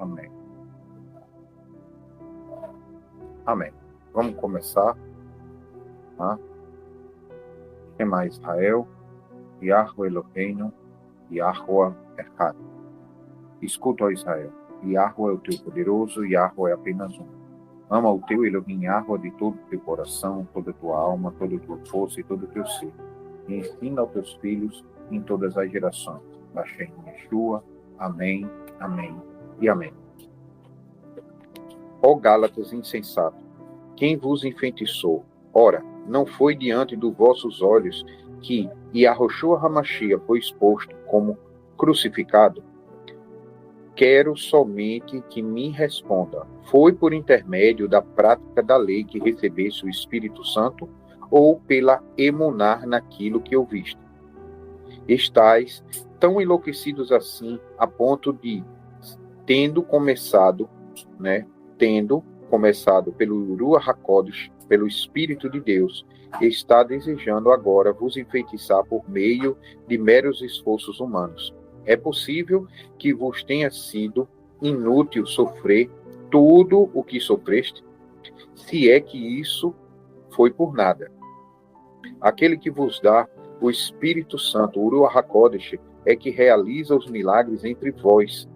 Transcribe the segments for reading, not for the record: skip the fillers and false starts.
Amém. Amém. Vamos começar. Tá? Shema Israel, Yahweh Eloheinu, Yahweh Echad. Escuta, ó Israel, Yahweh é o teu poderoso, Yahweh é apenas um. Ama o teu Elohim Yahweh de todo o teu coração, toda a tua alma, toda a tua força e todo o teu ser. E ensina aos teus filhos em todas as gerações. Bashem Yeshua. Amém, amém e amém. Ó Gálatas insensato, quem vos enfeitiçou? Ora, não foi diante dos vossos olhos que Yahushua HaMashiach foi exposto como crucificado? Quero somente que me responda. Foi por intermédio da prática da lei que recebeste o Espírito Santo ou pela emunar naquilo que ouviste? Estais tão enlouquecidos assim a ponto de, tendo começado pelo Ruach HaKodesh, pelo Espírito de Deus, está desejando agora vos enfeitiçar por meio de meros esforços humanos. É possível que vos tenha sido inútil sofrer tudo o que sofreste, se é que isso foi por nada. Aquele que vos dá o Espírito Santo, o Ruach HaKodesh, é que realiza os milagres entre vós.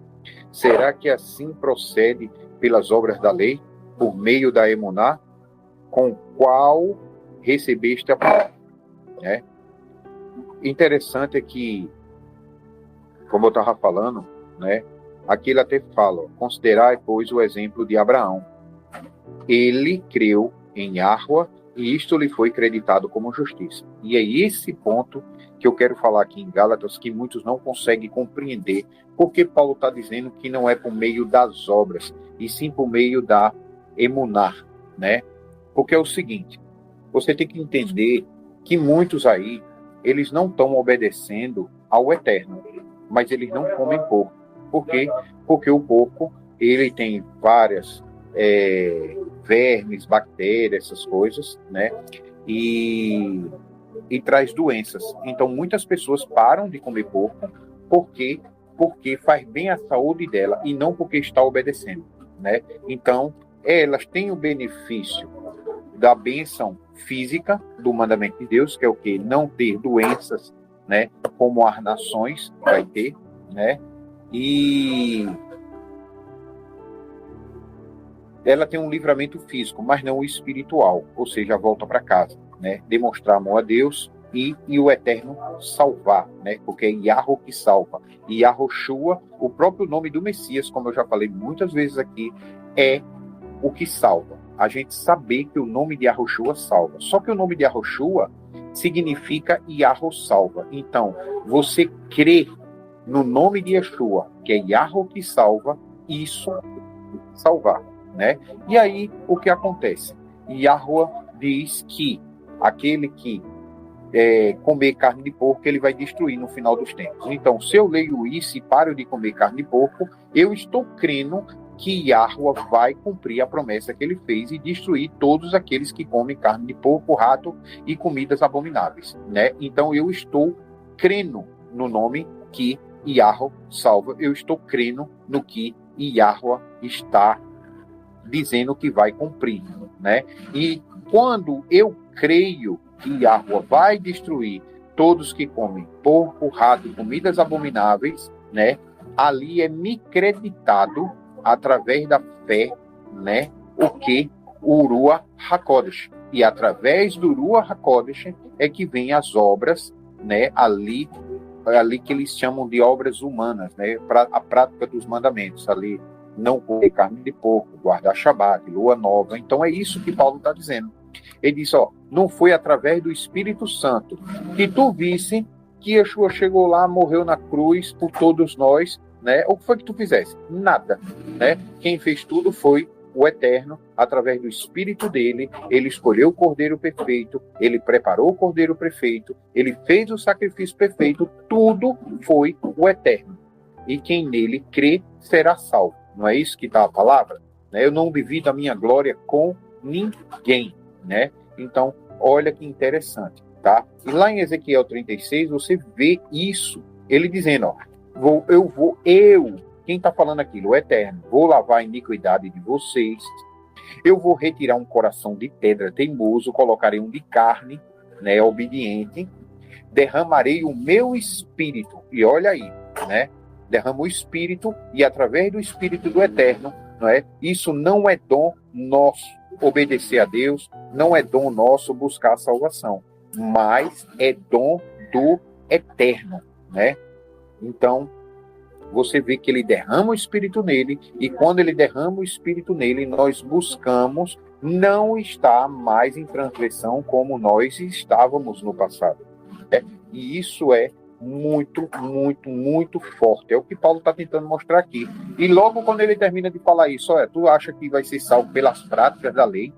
Será que assim procede pelas obras da lei, por meio da emuná, com qual recebeste a palavra? Interessante é que, como eu estava falando, aqui ele até fala, considerai, pois, o exemplo de Abraão. Ele creu em Yahweh e isto lhe foi creditado como justiça. E é esse ponto que eu quero falar aqui em Gálatas, que muitos não conseguem compreender, porque Paulo está dizendo que não é por meio das obras, e sim por meio da emuná, Porque é o seguinte, você tem que entender que muitos aí, eles não estão obedecendo ao Eterno, mas eles não comem porco. Por quê? Porque o porco, ele tem várias vermes, bactérias, essas coisas, e traz doenças. Então, muitas pessoas param de comer porco porque faz bem à saúde dela e não porque está obedecendo, Então, elas têm o benefício da bênção física do mandamento de Deus, que é o quê? Não ter doenças, como as nações vai ter, E ela tem um livramento físico, mas não o espiritual, ou seja, a volta para casa, Demonstrar amor a Deus e o Eterno salvar, Porque é Yahweh que salva. E Yahushua, o próprio nome do Messias, como eu já falei muitas vezes aqui, é o que salva. A gente saber que o nome de Yahushua salva. Só que o nome de Yahushua significa Yahweh salva. Então, você crê no nome de Yeshua, que é Yahweh que salva, isso salvar, E aí, o que acontece? Yahweh diz que aquele que comer carne de porco, ele vai destruir no final dos tempos. Então, se eu leio isso e paro de comer carne de porco, eu estou crendo que Yahweh vai cumprir a promessa que ele fez e destruir todos aqueles que comem carne de porco, rato e comidas abomináveis, Então, eu estou crendo no nome que Yahweh salva, eu estou crendo no que Yahweh está dizendo que vai cumprir, E quando eu creio que Yahweh vai destruir todos que comem porco, rato e comidas abomináveis, ali é me creditado através da fé, o que? O Ruach HaKodesh. E através do Ruach HaKodesh é que vem as obras, ali que eles chamam de obras humanas, a prática dos mandamentos, ali, não comer carne de porco, guardar Shabat, lua nova. Então é isso que Paulo está dizendo. Ele diz, não foi através do Espírito Santo que tu visse que Yeshua chegou lá, morreu na cruz por todos nós, O que foi que tu fizesse? Nada, Quem fez tudo foi o Eterno, através do Espírito dele. Ele escolheu o Cordeiro perfeito, ele preparou o Cordeiro perfeito, ele fez o sacrifício perfeito, tudo foi o Eterno. E quem nele crê será salvo. Não é isso que está a palavra? Eu não divido a minha glória com ninguém, Então, olha que interessante, tá? E lá em Ezequiel 36, você vê isso, ele dizendo, eu quem está falando aquilo? O Eterno. Vou lavar a iniquidade de vocês. Eu vou retirar um coração de pedra teimoso, colocarei um de carne, né, obediente. Derramarei o meu espírito. E olha aí, né? Derrama o espírito e através do espírito do Eterno, não é? Isso não é dom nosso, obedecer a Deus, não é dom nosso buscar a salvação, mas é dom do Eterno, né? Então, você vê que ele derrama o espírito nele, e quando ele derrama o espírito nele, nós buscamos não estar mais em transgressão como nós estávamos no passado, né? E isso é muito, muito, muito forte. É o que Paulo está tentando mostrar aqui. E logo quando ele termina de falar isso, olha, tu acha que vai ser salvo pelas práticas da lei?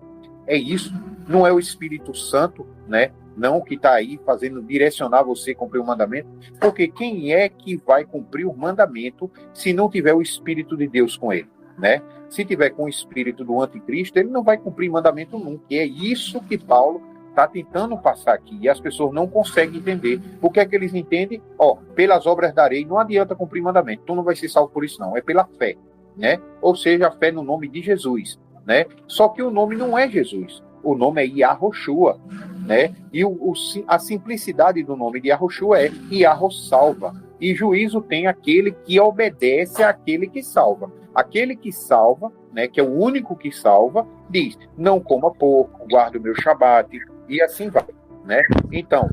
É isso. Não é o Espírito Santo, né? Não que está aí fazendo direcionar você a cumprir o mandamento. Porque quem é que vai cumprir o mandamento se não tiver o Espírito de Deus com ele, né? Se tiver com o Espírito do anticristo, ele não vai cumprir mandamento nunca. E é isso que Paulo está tentando passar aqui, e as pessoas não conseguem entender. O que é que eles entendem? Pelas obras da lei, não adianta cumprir mandamento, tu não vai ser salvo por isso não, é pela fé, né? Ou seja, a fé no nome de Jesus, né? Só que o nome não é Jesus, o nome é Yahoshua, né? E a simplicidade do nome de Yahoshua é Yahô salva, e juízo tem aquele que obedece àquele que salva. Aquele que salva, né, que é o único que salva, diz, não coma porco, guarda o meu Shabat, e assim vai, né? Então,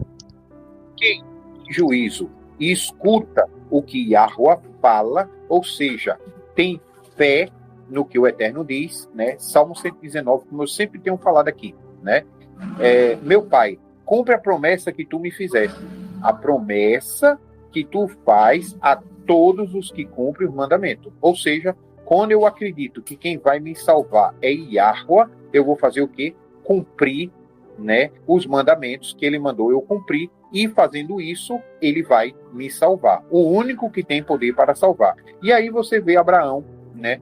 quem juízo e escuta o que Yahuwah fala, ou seja, tem fé no que o Eterno diz, né? Salmo 119, como eu sempre tenho falado aqui, né? Meu Pai, cumpre a promessa que tu me fizeste. A promessa que tu faz a todos os que cumprem o mandamento. Ou seja, quando eu acredito que quem vai me salvar é Yahuwah, eu vou fazer o quê? Cumprir, né, os mandamentos que ele mandou eu cumprir, e fazendo isso, ele vai me salvar. O único que tem poder para salvar. E aí você vê Abraão, né?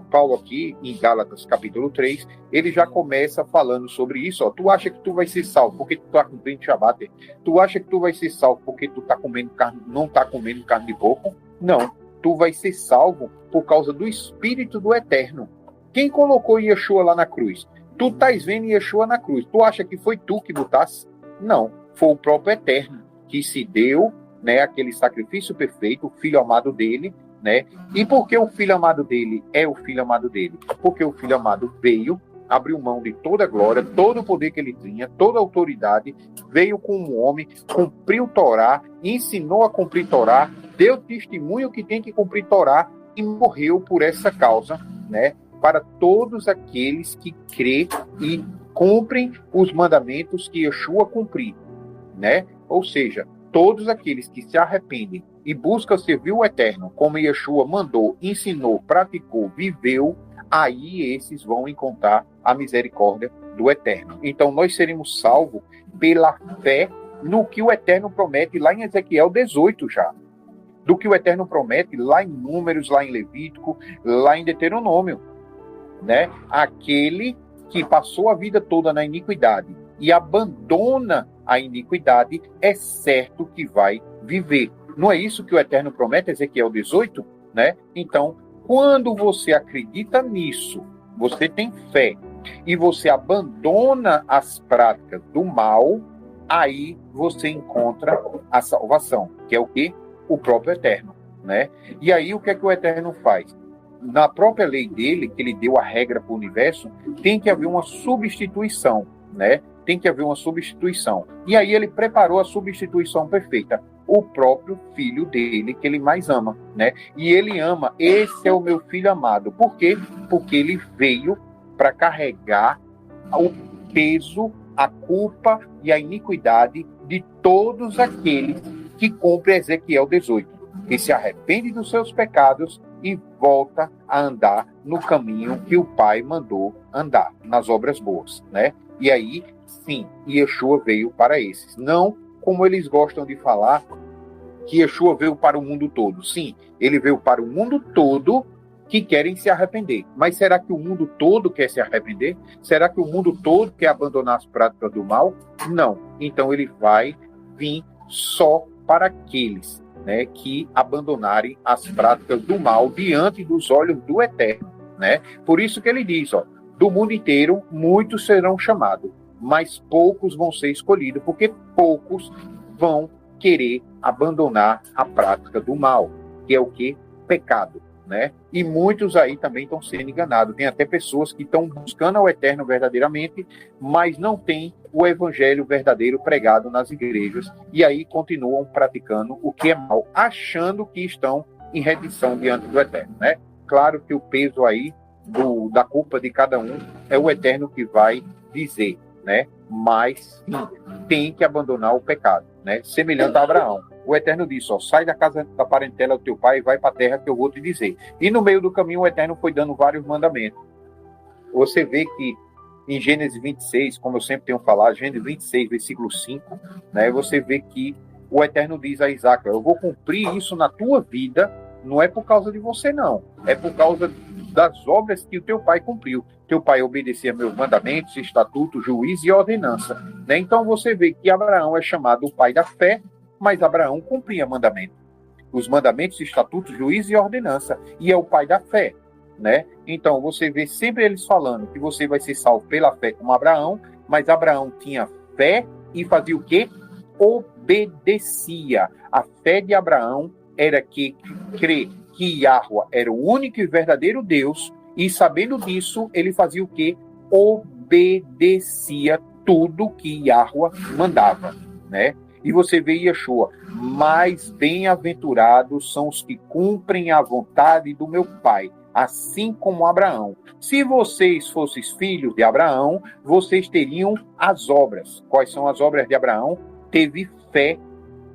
Paulo aqui, em Gálatas capítulo 3, ele já começa falando sobre isso. Tu acha que tu vai ser salvo porque tu tá cumprindo Shabat? Tu acha que tu vai ser salvo porque tu tá comendo carne, não tá comendo carne de porco? Não. Tu vai ser salvo por causa do Espírito do Eterno. Quem colocou Yeshua lá na cruz? Tu estás vendo Yeshua na cruz. Tu acha que foi tu que botasse? Não. Foi o próprio Eterno que se deu, né, aquele sacrifício perfeito, o Filho amado dele, né? E por que o Filho amado dele é o Filho amado dele? Porque o Filho amado veio, abriu mão de toda a glória, todo o poder que ele tinha, toda a autoridade, veio como um homem, cumpriu Torá, ensinou a cumprir Torá, deu testemunho que tem que cumprir Torá e morreu por essa causa, né? Para todos aqueles que crê e cumprem os mandamentos que Yeshua cumpriu, né? Ou seja, todos aqueles que se arrependem e buscam servir o Eterno, como Yeshua mandou, ensinou, praticou, viveu, aí esses vão encontrar a misericórdia do Eterno. Então nós seremos salvos pela fé no que o Eterno promete lá em Ezequiel 18 já. Do que o Eterno promete lá em Números, lá em Levítico, lá em Deuteronômio, né? Aquele que passou a vida toda na iniquidade e abandona a iniquidade, é certo que vai viver. Não é isso que o Eterno promete, Ezequiel 18, né? Então, quando você acredita nisso, você tem fé e você abandona as práticas do mal, aí você encontra a salvação, que é o quê? O próprio Eterno, né? E aí o que é que o Eterno faz? Na própria lei dele, que ele deu a regra para o universo, tem que haver uma substituição, né? Tem que haver uma substituição. E aí ele preparou a substituição perfeita. O próprio filho dele, que ele mais ama, né? E ele ama, esse é o meu filho amado. Por quê? Porque ele veio para carregar o peso, a culpa e a iniquidade de todos aqueles que cumprem Ezequiel 18, que se arrepende dos seus pecados e volta a andar no caminho que o Pai mandou andar, nas obras boas, né? E aí, sim, Yeshua veio para esses. Não como eles gostam de falar, que Yeshua veio para o mundo todo. Sim, ele veio para o mundo todo que querem se arrepender. Mas será que o mundo todo quer se arrepender? Será que o mundo todo quer abandonar as práticas do mal? Não. Então ele vai vir só para aqueles né, que abandonarem as práticas do mal diante dos olhos do Eterno, né? Por isso que ele diz, ó, do mundo inteiro muitos serão chamados, mas poucos vão ser escolhidos, porque poucos vão querer abandonar a prática do mal, que é o que? Pecado, né? E muitos aí também estão sendo enganados. Tem até pessoas que estão buscando ao Eterno verdadeiramente, mas não têm o evangelho verdadeiro pregado nas igrejas, e aí continuam praticando o que é mal, achando que estão em redenção diante do Eterno, né? Claro que o peso aí da culpa de cada um é o Eterno que vai dizer, né? Mas sim, tem que abandonar o pecado, né? Semelhante a Abraão. O Eterno disse, ó, sai da casa da parentela do teu pai e vai para a terra que eu vou te dizer. E no meio do caminho o Eterno foi dando vários mandamentos. Você vê que em Gênesis 26, como eu sempre tenho falado, Gênesis 26, versículo 5, né, você vê que o Eterno diz a Isaac, eu vou cumprir isso na tua vida, não é por causa de você não, é por causa das obras que o teu pai cumpriu. Teu pai obedecia meus mandamentos, estatutos, juízo e ordenança, né? Então você vê que Abraão é chamado o pai da fé, mas Abraão cumpria mandamentos. Os mandamentos, estatutos, juízo e ordenança, e é o pai da fé, né? Então você vê sempre eles falando que você vai ser salvo pela fé como Abraão, mas Abraão tinha fé e fazia o quê? Obedecia. A fé de Abraão era que crer que Yahweh era o único e verdadeiro Deus, e sabendo disso, ele fazia o quê? Obedecia tudo que Yahweh mandava, né? E você vê Yeshua, mais bem-aventurados são os que cumprem a vontade do meu Pai, assim como Abraão. Se vocês fossem filhos de Abraão, vocês teriam as obras. Quais são as obras de Abraão? Teve fé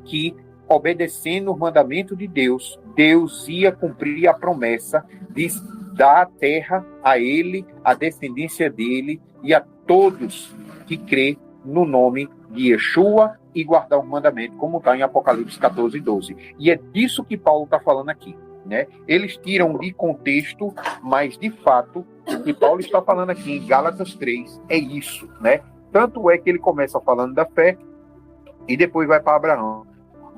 que, obedecendo o mandamento de Deus, Deus ia cumprir a promessa de dar a terra a ele, a descendência dele e a todos que crê no nome de Yeshua e guardar o mandamento, como está em Apocalipse 14, 12. E é disso que Paulo está falando aqui, né? Eles tiram de contexto, mas de fato, o que Paulo está falando aqui em Gálatas 3 é isso, né? Tanto é que ele começa falando da fé e depois vai para Abraão.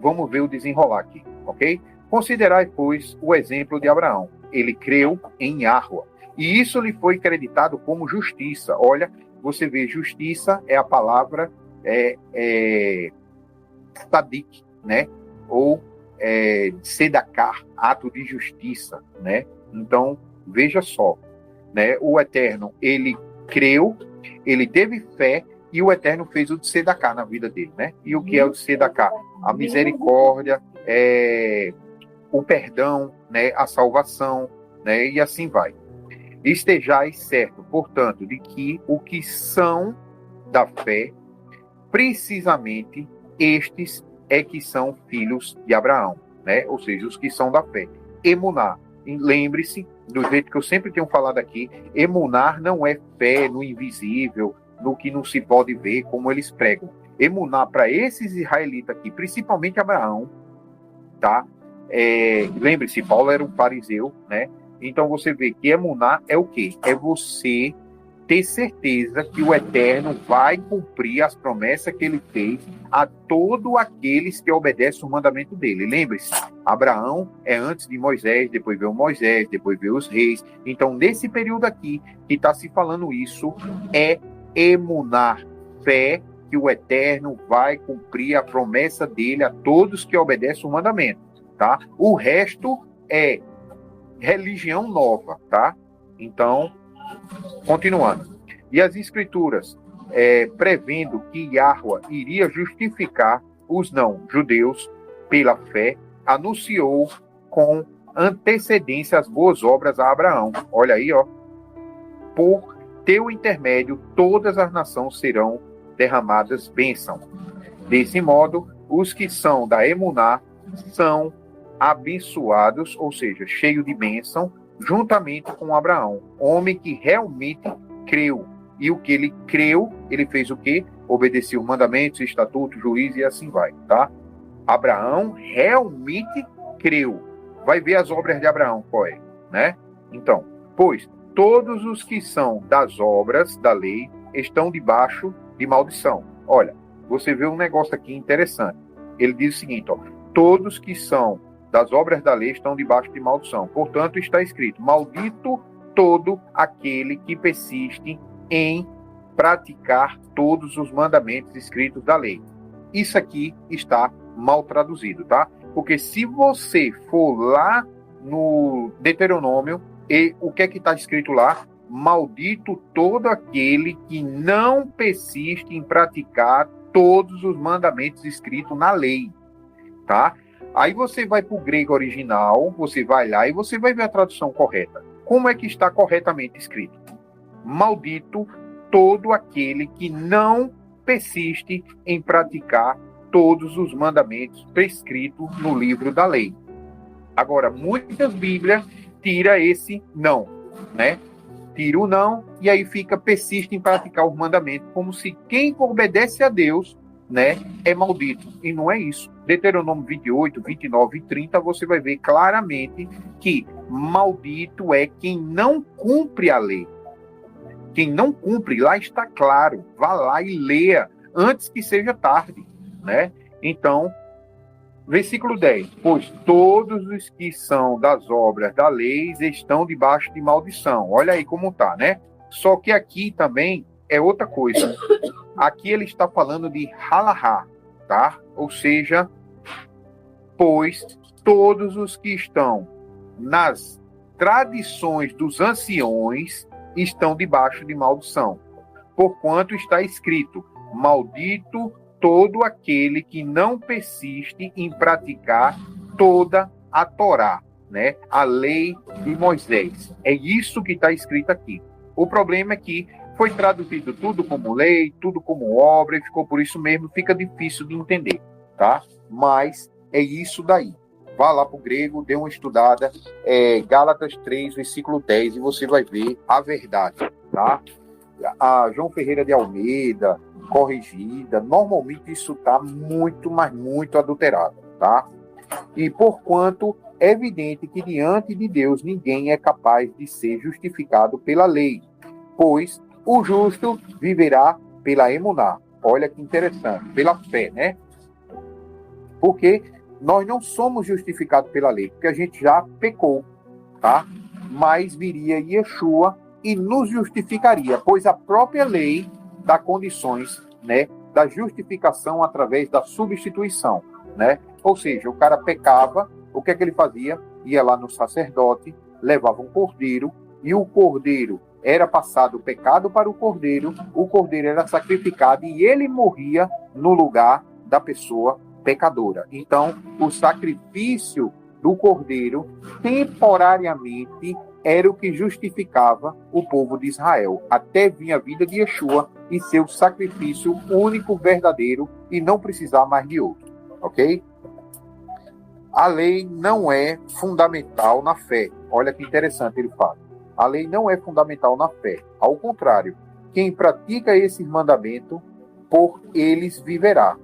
Vamos ver o desenrolar aqui, ok? Considerai, pois, o exemplo de Abraão. Ele creu em Yahweh, e isso lhe foi creditado como justiça. Olha, você vê, justiça é a palavra tzadik, né? Ou sedakar, ato de justiça, né? Então, veja só, né? O Eterno, ele creu, ele teve fé, e o Eterno fez o de sedakar na vida dele, né? E o que é o de sedakar? A misericórdia, o perdão, né? A salvação, né? E assim vai. Estejais certo, portanto, de que o que são da fé, precisamente estes é que são filhos de Abraão, né? Ou seja, os que são da fé. Emuná, lembre-se, do jeito que eu sempre tenho falado aqui, emunar não é fé no invisível, no que não se pode ver, como eles pregam. Emuná, para esses israelitas aqui, principalmente Abraão, tá? Lembre-se, Paulo era um fariseu, né? Então você vê que emuná é o quê? É você ter certeza que o Eterno vai cumprir as promessas que ele fez a todos aqueles que obedecem o mandamento dele. Lembre-se, Abraão é antes de Moisés, depois veio Moisés, depois veio os reis. Então, nesse período aqui, que está se falando isso, é emunar, fé que o Eterno vai cumprir a promessa dele a todos que obedecem o mandamento, tá? O resto é religião nova, tá? Então, continuando. E as escrituras, prevendo que Yahweh iria justificar os não-judeus pela fé, anunciou com antecedência as boas obras a Abraão. Olha aí, ó. Por teu intermédio, todas as nações serão derramadas bênção. Desse modo, os que são da Emuná são abençoados, ou seja, cheio de bênção, juntamente com Abraão, homem que realmente creu. E o que ele creu, ele fez o quê? Obedeceu os mandamentos, estatutos, juízes e assim vai, tá? Abraão realmente creu. Vai ver as obras de Abraão, qual é, né? Então, pois todos os que são das obras da lei estão debaixo de maldição. Olha, você vê um negócio aqui interessante. Ele diz o seguinte, ó, todos que são das obras da lei estão debaixo de maldição. Portanto, está escrito: maldito todo aquele que persiste em praticar todos os mandamentos escritos da lei. Isso aqui está mal traduzido, tá? Porque se você for lá no Deuteronômio, e o que é que está escrito lá? Maldito todo aquele que não persiste em praticar todos os mandamentos escritos na lei, tá? Aí você vai para o grego original, você vai lá e você vai ver a tradução correta. Como é que está corretamente escrito? Maldito todo aquele que não persiste em praticar todos os mandamentos prescritos no livro da lei. Agora, muitas Bíblias tira esse não, né? Tira o não e aí fica persiste em praticar os mandamentos, como se quem obedece a Deus, né, é maldito. E não é isso. Deuteronômio 28, 29 e 30, você vai ver claramente que maldito é quem não cumpre a lei. Quem não cumpre, lá está claro. Vá lá e leia antes que seja tarde, né? Então, versículo 10. Pois todos os que são das obras da lei estão debaixo de maldição. Olha aí como está, né? Só que aqui também é outra coisa. Aqui ele está falando de halahá, tá? Ou seja, pois todos os que estão nas tradições dos anciões estão debaixo de maldição. Porquanto está escrito: maldito todo aquele que não persiste em praticar toda a Torá, né? A lei de Moisés. É isso que está escrito aqui. O problema é que foi traduzido tudo como lei, tudo como obra, e ficou por isso mesmo, fica difícil de entender, tá? Mas é isso daí. Vá lá para o grego, dê uma estudada, Gálatas 3, versículo 10, e você vai ver a verdade, tá? A João Ferreira de Almeida, corrigida, normalmente isso está muito, mas muito adulterado, tá? E porquanto é evidente que diante de Deus ninguém é capaz de ser justificado pela lei, pois o justo viverá pela emuná. Olha que interessante, pela fé, né? Porque nós não somos justificados pela lei, porque a gente já pecou, tá? Mas viria Yeshua e nos justificaria, pois a própria lei dá condições, né, da justificação através da substituição, né? Ou seja, o cara pecava, o que é que ele fazia? Ia lá no sacerdote, levava um cordeiro, e o cordeiro era passado o pecado para o cordeiro era sacrificado e ele morria no lugar da pessoa pecadora. Então, o sacrifício do cordeiro, temporariamente, era o que justificava o povo de Israel, até vir a vida de Yeshua e seu sacrifício único, verdadeiro, e não precisar mais de outro, ok? A lei não é fundamental na fé. Olha que interessante ele fala. A lei não é fundamental na fé. Ao contrário, quem pratica esses mandamentos, por eles viverá.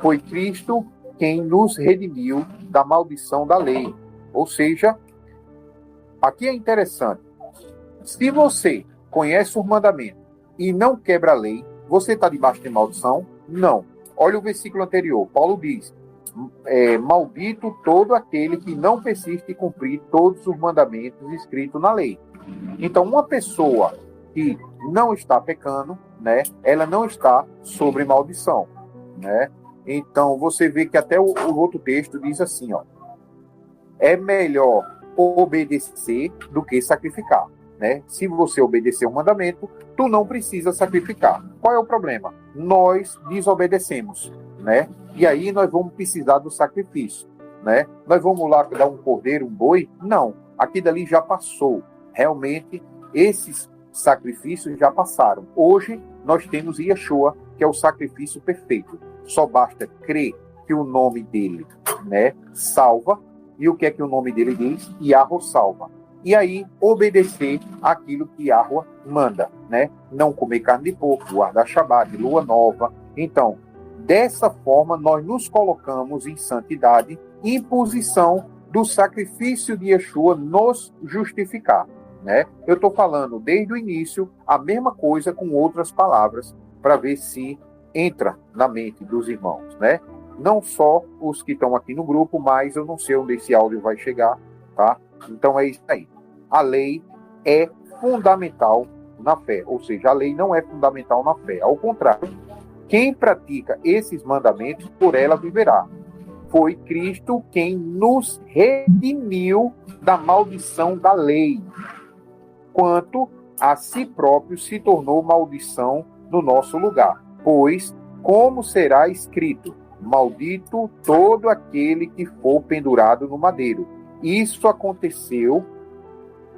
Foi Cristo quem nos redimiu da maldição da lei. Ou seja, aqui é interessante. Se você conhece os mandamentos e não quebra a lei, você está debaixo de maldição? Não. Olha o versículo anterior. Paulo diz: maldito todo aquele que não persiste em cumprir todos os mandamentos escritos na lei. Então, uma pessoa que não está pecando, né, ela não está sobre maldição, né? Então, você vê que até o outro texto diz assim, ó: é melhor obedecer do que sacrificar, né? Se você obedecer o mandamento, tu não precisa sacrificar. Qual é o problema? Nós desobedecemos, né? E aí nós vamos precisar do sacrifício, né? Nós vamos lá dar um cordeiro, um boi? Não, aqui dali já passou. Realmente, esses sacrifícios já passaram. Hoje, nós temos Yeshua, que é o sacrifício perfeito. Só basta crer que o nome dele, né, salva. E o que é que o nome dele diz? Yahweh salva. E aí, obedecer aquilo que Yahweh manda, né? Não comer carne de porco, guardar Shabat, lua nova. Então, dessa forma, nós nos colocamos em santidade, em posição do sacrifício de Yeshua nos justificar, né? Eu estou falando desde o início a mesma coisa com outras palavras para ver se entra na mente dos irmãos, né? não só os que estão aqui no grupo, mas eu não sei onde esse áudio vai chegar, tá? Então é isso aí. A lei é fundamental na fé, ou seja, a lei não é fundamental na fé, ao contrário, quem pratica esses mandamentos, por ela viverá. Foi Cristo quem nos redimiu da maldição da lei, quanto a si próprio se tornou maldição no nosso lugar. Pois, como será escrito, maldito todo aquele que for pendurado no madeiro. Isso aconteceu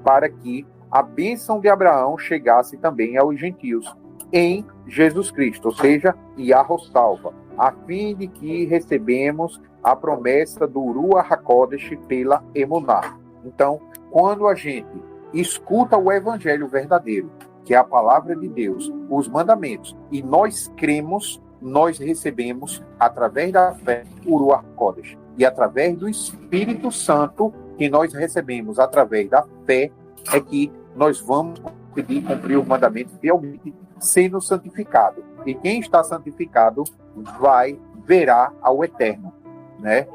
para que a bênção de Abraão chegasse também aos gentios, em Jesus Cristo, ou seja, Yahweh salva, a fim de que recebemos a promessa do Ruach HaKodesh pela Emuná. Então, quando a gente escuta o evangelho verdadeiro, que é a palavra de Deus, os mandamentos, e nós cremos, nós recebemos, através da fé, o Ruach HaKodesh. E através do Espírito Santo, que nós recebemos através da fé, é que nós vamos conseguir cumprir o mandamento fielmente, sendo santificado. E quem está santificado verá ao Eterno, né?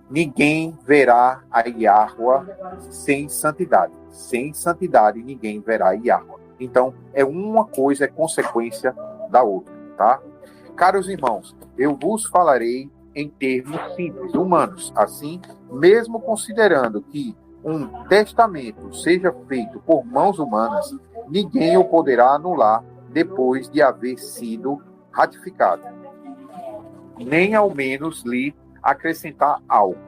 Ninguém verá a Yahweh sem santidade. Sem santidade, ninguém verá a Yahweh. Então, é uma coisa, é consequência da outra, tá? Caros irmãos, eu vos falarei em termos simples, humanos. Assim, mesmo considerando que um testamento seja feito por mãos humanas, ninguém o poderá anular depois de haver sido ratificado, nem ao menos lhe acrescentar algo.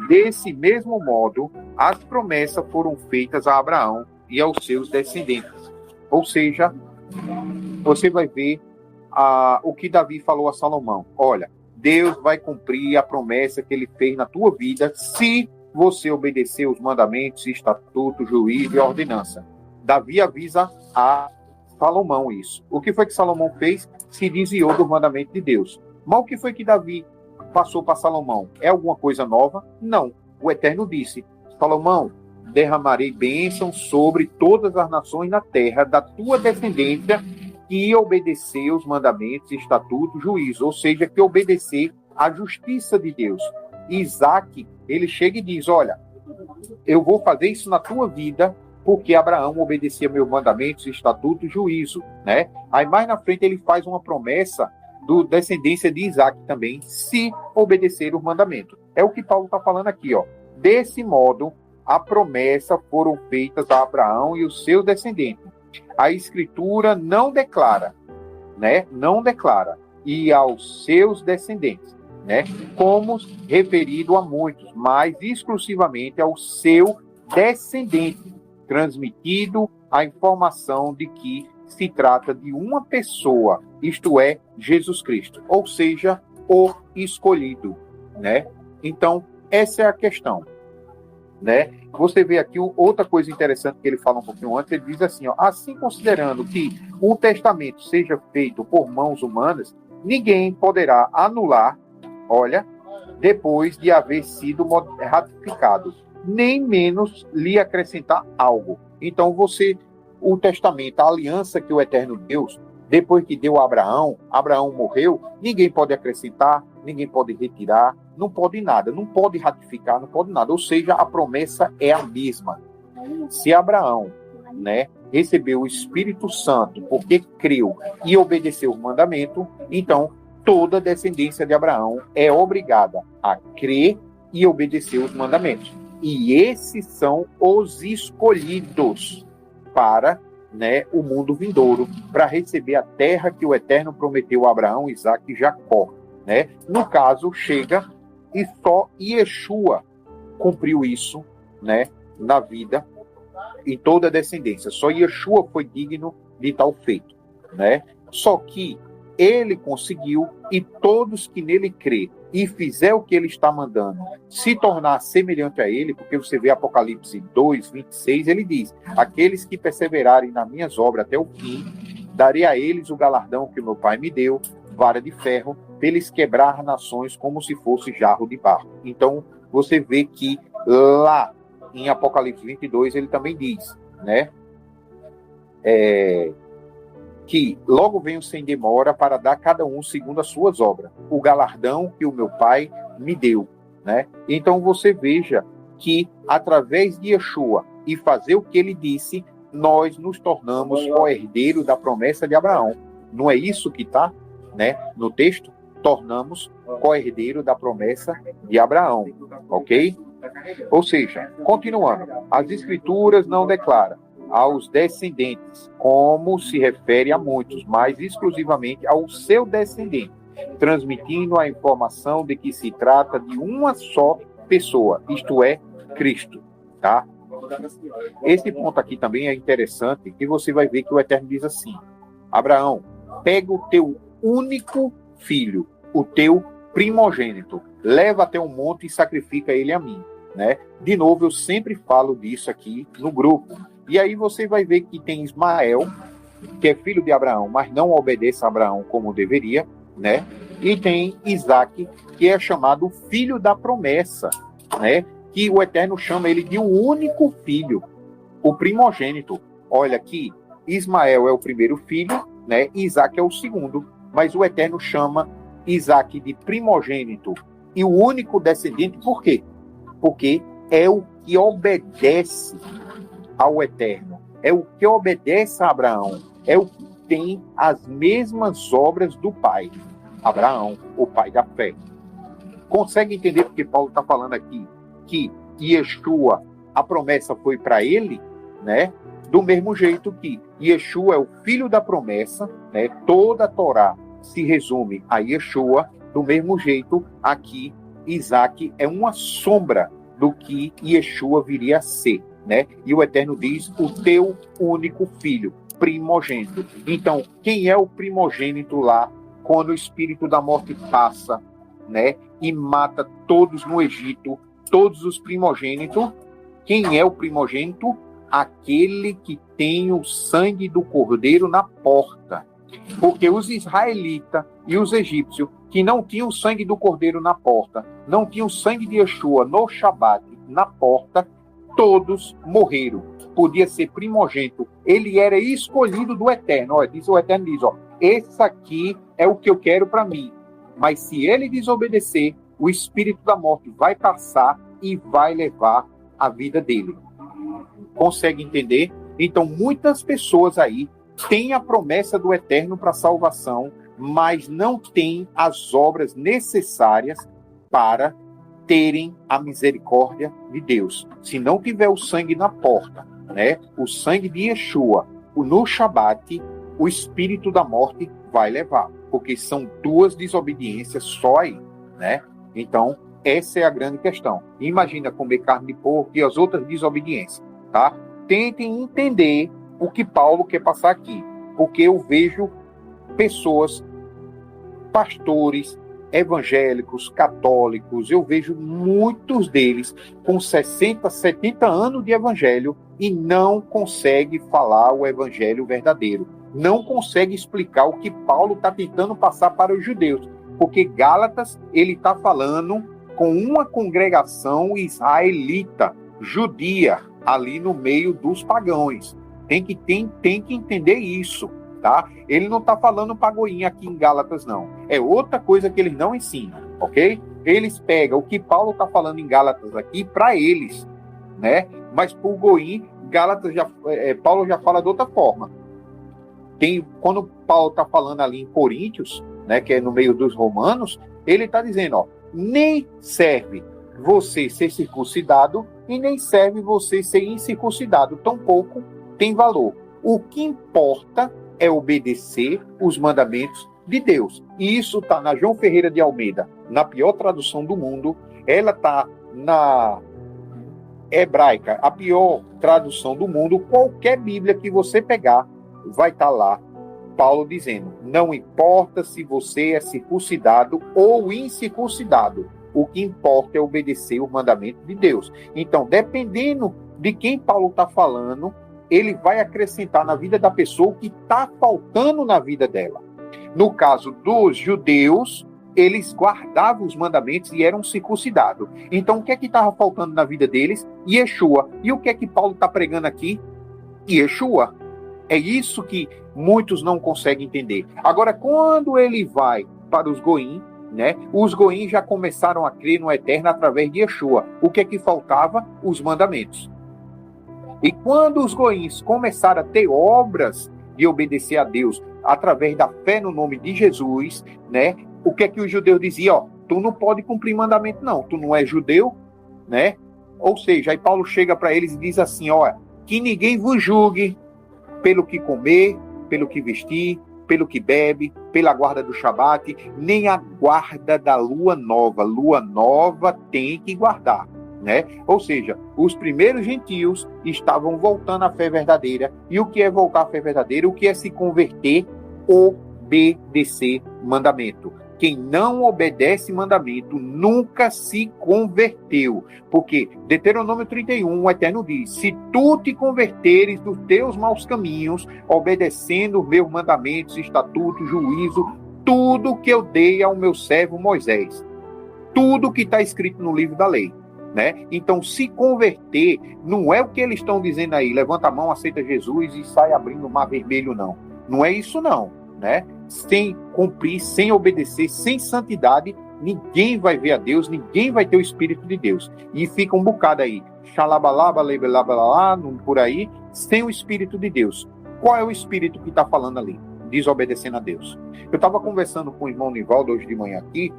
Desse mesmo modo, as promessas foram feitas a Abraão e aos seus descendentes. Ou seja, você vai ver o que Davi falou a Salomão. Olha, Deus vai cumprir a promessa que ele fez na tua vida se você obedecer os mandamentos, estatutos, juízo e ordenança. Davi avisa a Salomão isso. O que foi que Salomão fez? Se desviou do mandamento de Deus. Mas o que foi que Davi passou para Salomão? É alguma coisa nova? Não. O Eterno disse, Salomão, derramarei bênção sobre todas as nações na terra, da tua descendência, que obedecer os mandamentos, estatutos, juízo, ou seja, que obedecer à justiça de Deus. Isaac, ele chega e diz, olha, eu vou fazer isso na tua vida, porque Abraão obedecia meus mandamentos, estatutos, juízo, né? Aí mais na frente ele faz uma promessa do descendência de Isaac também, se obedecer os mandamentos. É o que Paulo está falando aqui, ó. Desse modo, a promessa foram feitas a Abraão e os seus descendentes. A Escritura não declara, né? Não declara. E aos seus descendentes, né? Como referido a muitos, mas exclusivamente ao seu descendente, transmitido a informação de que se trata de uma pessoa, isto é, Jesus Cristo, ou seja, o escolhido, né? Então, essa é a questão, né? Você vê aqui outra coisa interessante que ele fala um pouquinho antes, ele diz assim, ó, assim considerando que o testamento seja feito por mãos humanas, ninguém poderá anular, olha, depois de haver sido ratificado, nem menos lhe acrescentar algo. Então o testamento, a aliança que o Eterno Deus, depois que deu a Abraão, Abraão morreu, ninguém pode acrescentar, ninguém pode retirar, não pode nada, não pode ratificar, não pode nada. Ou seja, a promessa é a mesma. Se Abraão, né, recebeu o Espírito Santo porque creu e obedeceu o mandamento, então toda a descendência de Abraão é obrigada a crer e obedecer os mandamentos. E esses são os escolhidos para, né, o mundo vindouro, para receber a terra que o Eterno prometeu a Abraão, Isaque e Jacó. Né? No caso, chega e só Yeshua cumpriu isso, né, na vida, em toda a descendência. Só Yeshua foi digno de tal feito. Né? Só que ele conseguiu, e todos que nele crê e fizer o que ele está mandando, se tornar semelhante a ele, porque você vê Apocalipse 2, 26, ele diz, aqueles que perseverarem nas minhas obras até o fim, darei a eles o galardão que meu Pai me deu, vara de ferro, para eles quebrar nações como se fosse jarro de barro. Então, você vê que lá em Apocalipse 22, ele também diz, né? que logo venho sem demora para dar a cada um segundo as suas obras, o galardão que o meu Pai me deu, né? Então você veja que através de Yeshua e fazer o que ele disse, nós nos tornamos co-herdeiro da promessa de Abraão. Não é isso que está, né, no texto? Tornamos co-herdeiro da promessa de Abraão, ok? Ou seja, continuando, as escrituras não declaram aos descendentes, como se refere a muitos, mas exclusivamente ao seu descendente, transmitindo a informação de que se trata de uma só pessoa, isto é, Cristo, tá? Esse ponto aqui também é interessante, que você vai ver que o Eterno diz assim: Abraão, pega o teu único filho, o teu primogênito, leva até um monte e sacrifica ele a mim, né? De novo, eu sempre falo disso aqui no grupo. E aí você vai ver que tem Ismael, que é filho de Abraão, mas não obedece a Abraão como deveria, né? E tem Isaque, que é chamado filho da promessa, né? Que o Eterno chama ele de um único filho, o primogênito. Olha aqui, Ismael é o primeiro filho, né? E Isaque é o segundo, mas o Eterno chama Isaque de primogênito e o único descendente. Por quê? Porque é o que obedece ao Eterno, é o que obedece a Abraão, é o que tem as mesmas obras do pai, Abraão, o pai da fé. Consegue entender porque Paulo está falando aqui que Yeshua, a promessa foi para ele, né? Do mesmo jeito que Yeshua é o filho da promessa, né? Toda a Torá se resume a Yeshua. Do mesmo jeito, aqui, Isaque é uma sombra do que Yeshua viria a ser, né? E o Eterno diz, o teu único filho, primogênito. Então, quem é o primogênito lá, quando o espírito da morte passa, né? E mata todos no Egito, todos os primogênitos? Quem é o primogênito? Aquele que tem o sangue do cordeiro na porta. Porque os israelitas e os egípcios, que não tinham o sangue do cordeiro na porta, não tinham o sangue de Yeshua no Shabat, na porta, todos morreram. Podia ser primogênito. Ele era escolhido do Eterno. Olha, diz o Eterno, diz, ó, esse aqui é o que eu quero para mim. Mas se ele desobedecer, o espírito da morte vai passar e vai levar a vida dele. Consegue entender? Então, muitas pessoas aí têm a promessa do Eterno para a salvação, mas não têm as obras necessárias para terem a misericórdia de Deus. Se não tiver o sangue na porta, né, o sangue de Yeshua, no Shabat, o espírito da morte vai levar, porque são duas desobediências só aí, né? Então, essa é a grande questão. Imagina comer carne de porco e as outras desobediências, tá? Tentem entender o que Paulo quer passar aqui, porque eu vejo pessoas, pastores, evangélicos, católicos, eu vejo muitos deles com 60, 70 anos de evangelho e não consegue falar o evangelho verdadeiro. Não consegue explicar o que Paulo está tentando passar para os judeus. Porque Gálatas, ele está falando com uma congregação israelita, judia, ali no meio dos pagãos. Tem que entender isso, tá? Ele não está falando pagoinha aqui em Gálatas, não. É outra coisa que eles não ensinam, ok? Eles pegam o que Paulo está falando em Gálatas aqui para eles, né? Mas por Goim, Paulo já fala de outra forma. Quando Paulo está falando ali em Coríntios, né, que é no meio dos romanos, ele está dizendo, ó, nem serve você ser circuncidado e nem serve você ser incircuncidado, tampouco tem valor. O que importa é obedecer os mandamentos de Deus. E isso está na João Ferreira de Almeida, na pior tradução do mundo. Ela está na hebraica, a pior tradução do mundo. Qualquer Bíblia que você pegar, vai estar lá Paulo dizendo, não importa se você é circuncidado ou incircuncidado, o que importa é obedecer o mandamento de Deus. Então, dependendo de quem Paulo está falando, ele vai acrescentar na vida da pessoa o que está faltando na vida dela. No caso dos judeus, eles guardavam os mandamentos e eram circuncidados. Então, o que é que estava faltando na vida deles? Yeshua. E o que é que Paulo está pregando aqui? Yeshua. É isso que muitos não conseguem entender. Agora, quando ele vai para os goim, né, os goim já começaram a crer no eterno através de Yeshua. O que é que faltava? Os mandamentos. E quando os goins começaram a ter obras de obedecer a Deus através da fé no nome de Jesus, né, o que é que os judeus diziam? Ó, tu não pode cumprir mandamento não, tu não é judeu, né? Ou seja, aí Paulo chega para eles e diz assim, ó, que ninguém vos julgue pelo que comer, pelo que vestir, pelo que bebe, pela guarda do Shabat, nem a guarda da lua nova. Lua nova tem que guardar, né? Ou seja, os primeiros gentios estavam voltando à fé verdadeira. E o que é voltar à fé verdadeira? O que é se converter? Obedecer mandamento. Quem não obedece mandamento nunca se converteu. Porque Deuteronômio 31, o Eterno diz, se tu te converteres dos teus maus caminhos, obedecendo os meus mandamentos, estatutos, juízo, tudo que eu dei ao meu servo Moisés. Tudo que está escrito no livro da lei. Né? Então, se converter não é o que eles estão dizendo aí, levanta a mão, aceita Jesus e sai abrindo o mar vermelho, não. Não é isso, não. Né? Sem cumprir, sem obedecer, sem santidade, ninguém vai ver a Deus, ninguém vai ter o Espírito de Deus. E fica um bocado aí, xalabalaba, por aí, sem o Espírito de Deus. Qual é o Espírito que está falando ali? Desobedecendo a Deus. Eu estava conversando com o irmão Nivaldo hoje de manhã aqui,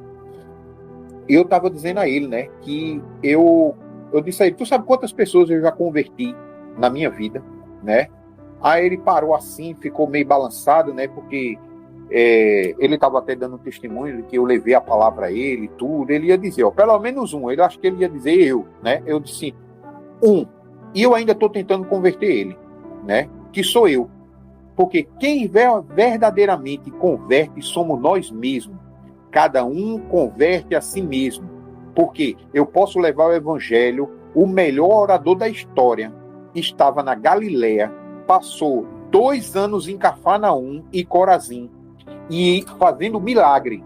e eu estava dizendo a ele, né, que eu disse a ele, tu sabe quantas pessoas eu já converti na minha vida, né? Aí ele parou assim, ficou meio balançado, né, porque ele estava até dando testemunho de que eu levei a palavra a ele, tudo, ele ia dizer, ó, pelo menos um, ele acho que ele ia dizer eu, né, eu disse, e eu ainda estou tentando converter ele, né, que sou eu, porque quem verdadeiramente converte somos nós mesmos. Cada um converte a si mesmo. Porque eu posso levar o evangelho, o melhor orador da história estava na Galileia, passou 2 anos em Cafarnaum e Corazim, e fazendo milagre.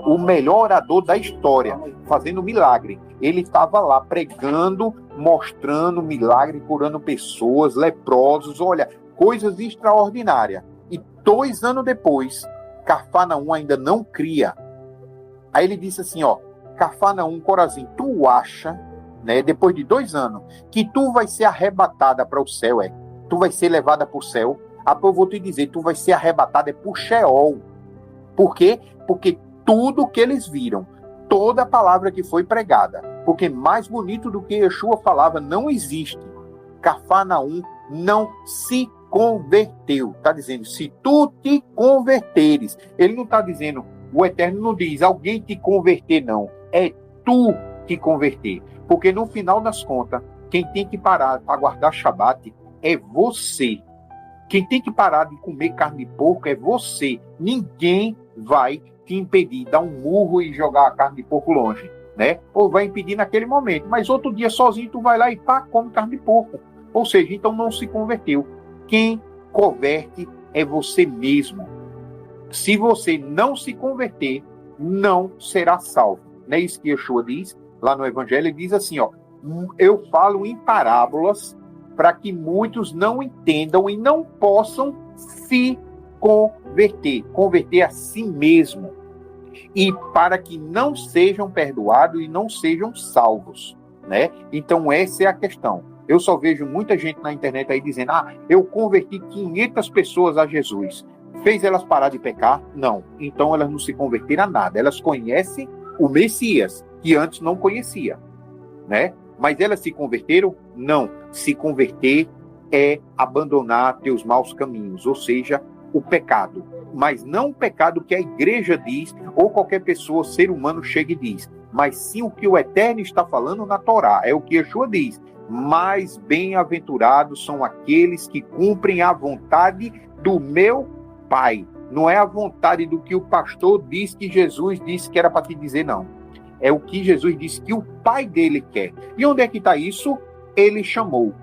O melhor orador da história, fazendo milagre. Ele estava lá pregando, mostrando milagre, curando pessoas, leprosos, olha, coisas extraordinárias. E 2 anos depois, Cafarnaum ainda não cria. Aí ele disse assim, ó, Cafarnaum, Corazim, tu acha, né, depois de 2 anos, que tu vai ser arrebatada para o céu, tu vai ser levada para o céu? Eu vou te dizer, tu vai ser arrebatada para o Sheol. Por quê? Porque tudo que eles viram, toda a palavra que foi pregada, porque mais bonito do que Yeshua falava não existe. Cafarnaum não se converteu. Está dizendo, se tu te converteres. Ele não está dizendo, o Eterno não diz, alguém te converter, não. É tu te converter. Porque no final das contas, quem tem que parar para guardar Shabat é você. Quem tem que parar de comer carne de porco é você. Ninguém vai te impedir, dar um murro e jogar a carne de porco longe, né? Ou vai impedir naquele momento. Mas outro dia sozinho tu vai lá e pá, come carne de porco. Ou seja, então não se converteu. Quem converte é você mesmo. Se você não se converter, não será salvo. Não é isso que Yeshua diz lá no Evangelho? Ele diz assim, ó, eu falo em parábolas para que muitos não entendam e não possam se converter a si mesmo. E para que não sejam perdoados e não sejam salvos, né? Então essa é a questão. Eu só vejo muita gente na internet aí dizendo, eu converti 500 pessoas a Jesus. Fez elas parar de pecar? Não. Então elas não se converteram a nada. Elas conhecem o Messias, que antes não conhecia, né? Mas elas se converteram? Não. Se converter é abandonar teus maus caminhos, ou seja, o pecado. Mas não o pecado que a igreja diz, ou qualquer pessoa, ser humano, chega e diz, mas sim o que o Eterno está falando na Torá. É o que Yeshua diz. Mais bem-aventurados são aqueles que cumprem a vontade do meu Pai. Não é a vontade do que o pastor diz que Jesus disse que era para te dizer, não. É o que Jesus disse que o Pai dele quer. E onde é que está isso? Ele chamou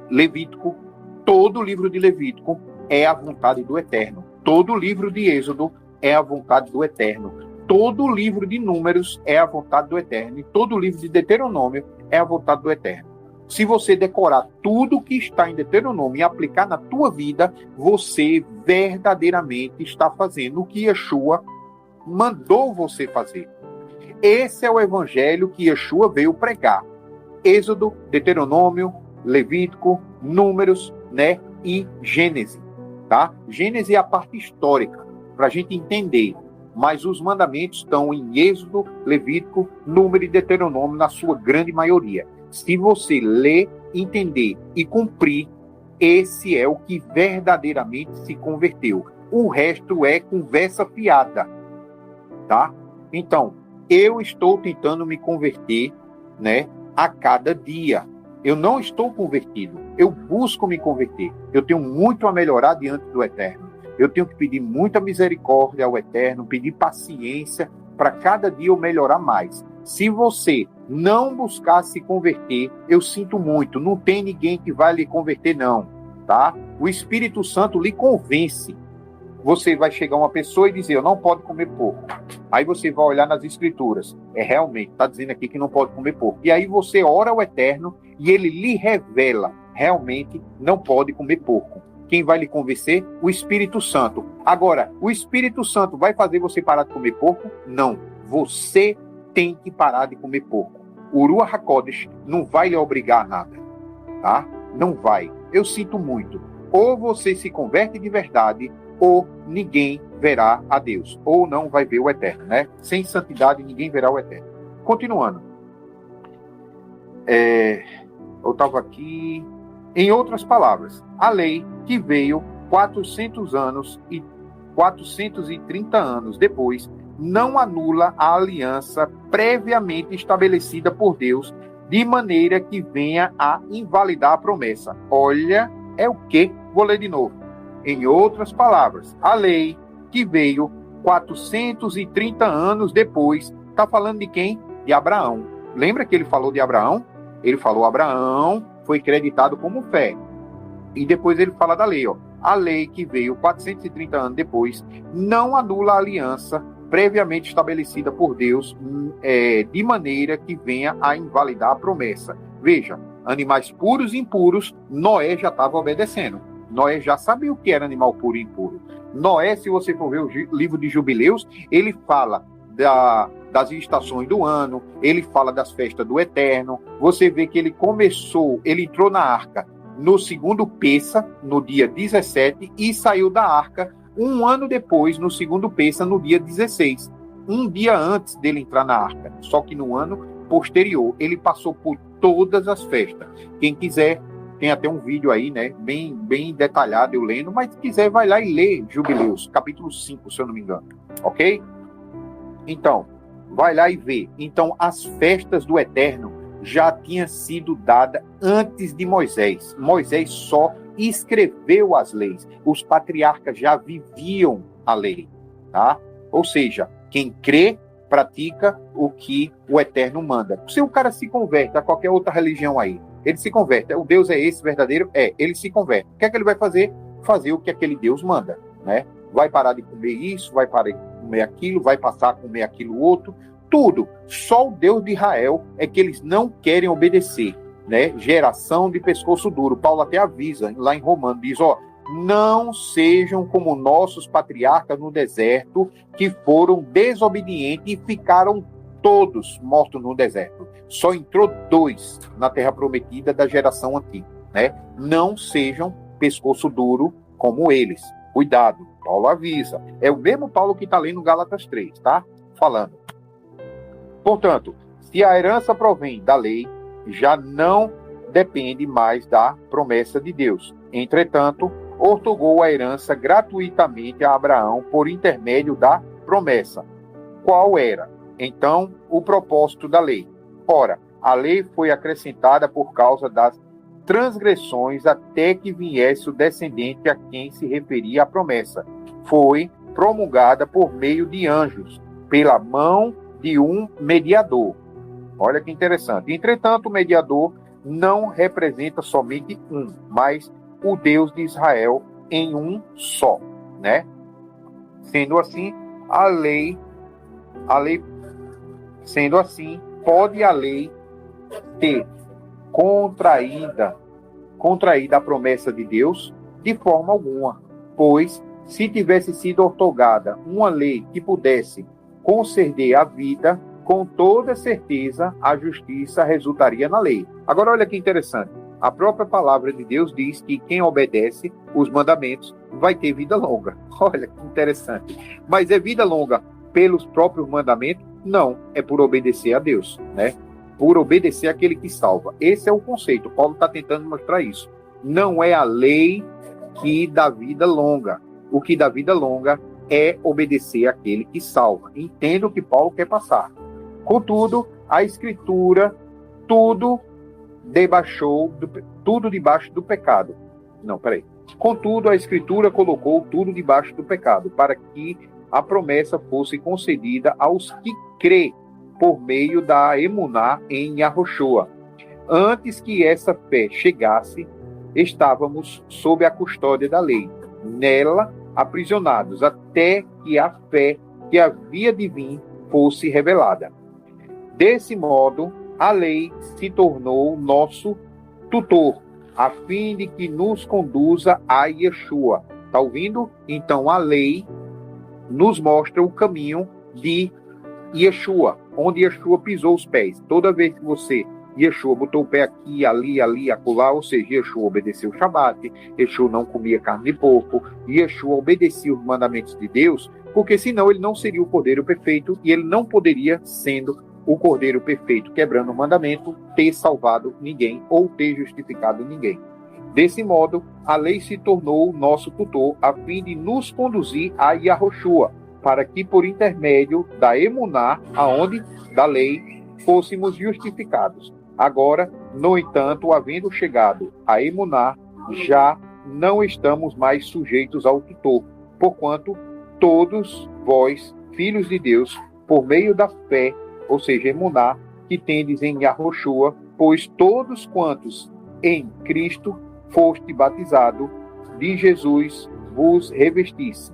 Levítico, todo o livro de Levítico é a vontade do Eterno. Todo o livro de Êxodo é a vontade do Eterno. Todo o livro de Números é a vontade do Eterno. E todo o livro de Deuteronômio é a vontade do Eterno. Se você decorar tudo que está em Deuteronômio e aplicar na tua vida, você verdadeiramente está fazendo o que Yeshua mandou você fazer. Esse é o evangelho que Yeshua veio pregar. Êxodo, Deuteronômio, Levítico, Números, né, e Gênesis, tá? Gênesis é a parte histórica, para a gente entender, mas os mandamentos estão em Êxodo, Levítico, Número e Deuteronômio, na sua grande maioria. Se você ler, entender e cumprir, esse é o que verdadeiramente se converteu. O resto é conversa fiada, tá? Então, eu estou tentando me converter, né, a cada dia. Eu não estou convertido, eu busco me converter. Eu tenho muito a melhorar diante do Eterno. Eu tenho que pedir muita misericórdia ao Eterno, pedir paciência para cada dia eu melhorar mais. Se você não buscar se converter, eu sinto muito, não tem ninguém que vai lhe converter não, tá? O Espírito Santo lhe convence. Você vai chegar uma pessoa e dizer, eu não pode comer porco. Aí você vai olhar nas escrituras. Realmente, está dizendo aqui que não pode comer porco. E aí você ora ao Eterno e ele lhe revela, realmente não pode comer porco. Quem vai lhe convencer? O Espírito Santo. Agora, o Espírito Santo vai fazer você parar de comer porco? Não. Você tem que parar de comer porco. O Ruach HaKodesh não vai lhe obrigar a nada. Tá? Não vai. Eu sinto muito. Ou você se converte de verdade, ou ninguém verá a Deus, ou não vai ver o Eterno, né? Sem santidade, ninguém verá o Eterno. Continuando. Eu estava aqui... Em outras palavras, a lei que veio 400 anos e 430 anos depois, não anula a aliança previamente estabelecida por Deus, de maneira que venha a invalidar a promessa. Olha, é o que? Vou ler de novo. Em outras palavras, a lei que veio 430 anos depois, está falando de quem? De Abraão. Lembra que ele falou de Abraão? Ele falou Abraão foi creditado como fé. E depois ele fala da lei. Ó. A lei que veio 430 anos depois não anula a aliança previamente estabelecida por Deus de maneira que venha a invalidar a promessa. Veja, animais puros e impuros, Noé já estava obedecendo. Noé já sabia o que era animal puro e impuro. Noé, se você for ver o livro de Jubileus, ele fala das estações do ano, ele fala das festas do Eterno. Você vê que ele entrou na arca no segundo Pessa, no dia 17, e saiu da arca um ano depois, no segundo Pessa, no dia 16. Um dia antes dele entrar na arca. Só que no ano posterior, ele passou por todas as festas. Quem quiser, tem até um vídeo aí, né, bem detalhado, eu lendo, mas se quiser, vai lá e lê Jubileus, capítulo 5, se eu não me engano. Ok? Então, vai lá e vê. Então, as festas do Eterno já tinham sido dadas antes de Moisés. Moisés só escreveu as leis. Os patriarcas já viviam a lei, tá? Ou seja, quem crê, pratica o que o Eterno manda. Se o cara se converte a qualquer outra religião aí, ele se converte. O Deus é esse verdadeiro? Ele se converte. O que é que ele vai fazer? Fazer o que aquele Deus manda, né? Vai parar de comer isso, vai parar de comer aquilo, vai passar a comer aquilo outro, tudo. Só o Deus de Israel é que eles não querem obedecer, né? Geração de pescoço duro. Paulo até avisa lá em Romanos, diz, não sejam como nossos patriarcas no deserto, que foram desobedientes e ficaram todos mortos no deserto. Só entrou 2 na terra prometida da geração antiga, né? Não sejam pescoço duro como eles. Cuidado, Paulo avisa. É o mesmo Paulo que está lendo Gálatas 3, tá? Falando. Portanto, se a herança provém da lei, já não depende mais da promessa de Deus. Entretanto, outorgou a herança gratuitamente a Abraão por intermédio da promessa. Qual era, então, o propósito da lei? Ora, a lei foi acrescentada por causa das transgressões até que viesse o descendente a quem se referia a promessa. Foi promulgada por meio de anjos, pela mão de um mediador. Olha que interessante. Entretanto, o mediador não representa somente um, mas o Deus de Israel em um só, né? Sendo assim, pode a lei ter contraída a promessa de Deus de forma alguma, pois se tivesse sido outorgada uma lei que pudesse conceder a vida, com toda certeza a justiça resultaria na lei. Agora olha que interessante, a própria palavra de Deus diz que quem obedece os mandamentos vai ter vida longa. Olha que interessante. Mas é vida longa pelos próprios mandamentos? Não, é por obedecer a Deus, né? Por obedecer àquele que salva. Esse é o conceito, Paulo está tentando mostrar isso. Não é a lei que dá vida longa. O que dá vida longa é obedecer àquele que salva. Entenda o que Paulo quer passar. Contudo, a Escritura, tudo debaixo do pecado. Não, peraí. Contudo, a Escritura colocou tudo debaixo do pecado, para que a promessa fosse concedida aos que crê por meio da emuná em Yahushua. Antes que essa fé chegasse, estávamos sob a custódia da lei, nela aprisionados, até que a fé que havia de vir fosse revelada. Desse modo, a lei se tornou nosso tutor, a fim de que nos conduza a Yeshua. Está ouvindo? Então, a lei nos mostra o caminho de Yeshua, onde Yeshua pisou os pés. Toda vez que Yeshua botou o pé aqui, ali, acolá, ou seja, Yeshua obedeceu o Shabat, Yeshua não comia carne de porco, Yeshua obedecia os mandamentos de Deus, porque senão ele não seria o Cordeiro Perfeito e ele não poderia, sendo o Cordeiro Perfeito, quebrando o mandamento, ter salvado ninguém ou ter justificado ninguém. Desse modo, a lei se tornou nosso tutor, a fim de nos conduzir a Yahushua, para que por intermédio da emuná, da lei, fôssemos justificados. Agora, no entanto, havendo chegado a emuná, já não estamos mais sujeitos ao tutor, porquanto todos vós, filhos de Deus, por meio da fé, ou seja, emuná, que tendes em Yahushua, pois todos quantos em Cristo foste batizado, de Jesus vos revestisse.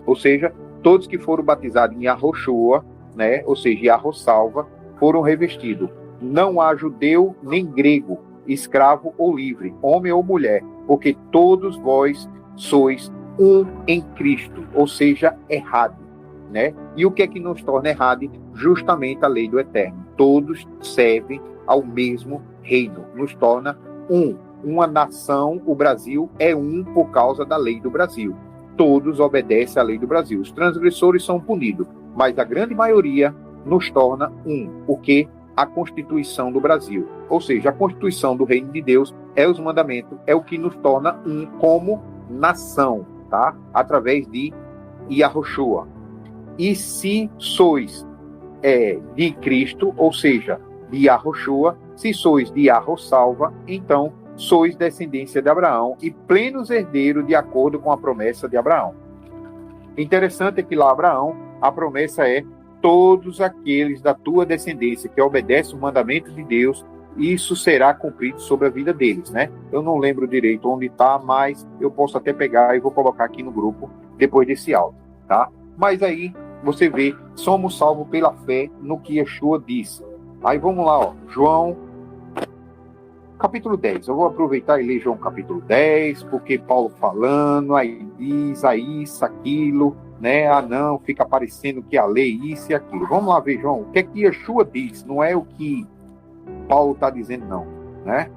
Ou seja, todos que foram batizados em Yahushua, né, ou seja, Yahô salva, foram revestidos. Não há judeu nem grego, escravo ou livre, homem ou mulher, porque todos vós sois um em Cristo, ou seja, errado. Né? E o que é que nos torna errado? Justamente a lei do Eterno. Todos servem ao mesmo reino. Nos torna uma nação. O Brasil é um por causa da lei do Brasil. Todos obedecem à lei do Brasil. Os transgressores são punidos, mas a grande maioria nos torna o que? A Constituição do Brasil. Ou seja, a Constituição do Reino de Deus é os mandamentos, é o que nos torna como nação, tá? Através de Yahushua. E se sois de Cristo, ou seja, de Yahushua, se sois de Yahô salva, então sois descendência de Abraão e plenos herdeiros de acordo com a promessa de Abraão. Interessante é que lá Abraão, a promessa é todos aqueles da tua descendência que obedecem o mandamento de Deus, isso será cumprido sobre a vida deles, né? Eu não lembro direito onde está, mas eu posso até pegar e vou colocar aqui no grupo depois desse áudio, tá? Mas aí você vê, somos salvos pela fé no que Yeshua disse. Aí vamos lá, ó, João, capítulo 10. Eu vou aproveitar e ler João capítulo 10, porque Paulo falando, aí diz, aí isso, aquilo, né? Ah, não, fica parecendo que a lei isso e aquilo. Vamos lá ver, João, o que é que Yeshua diz? Não é o que Paulo está dizendo, não, né?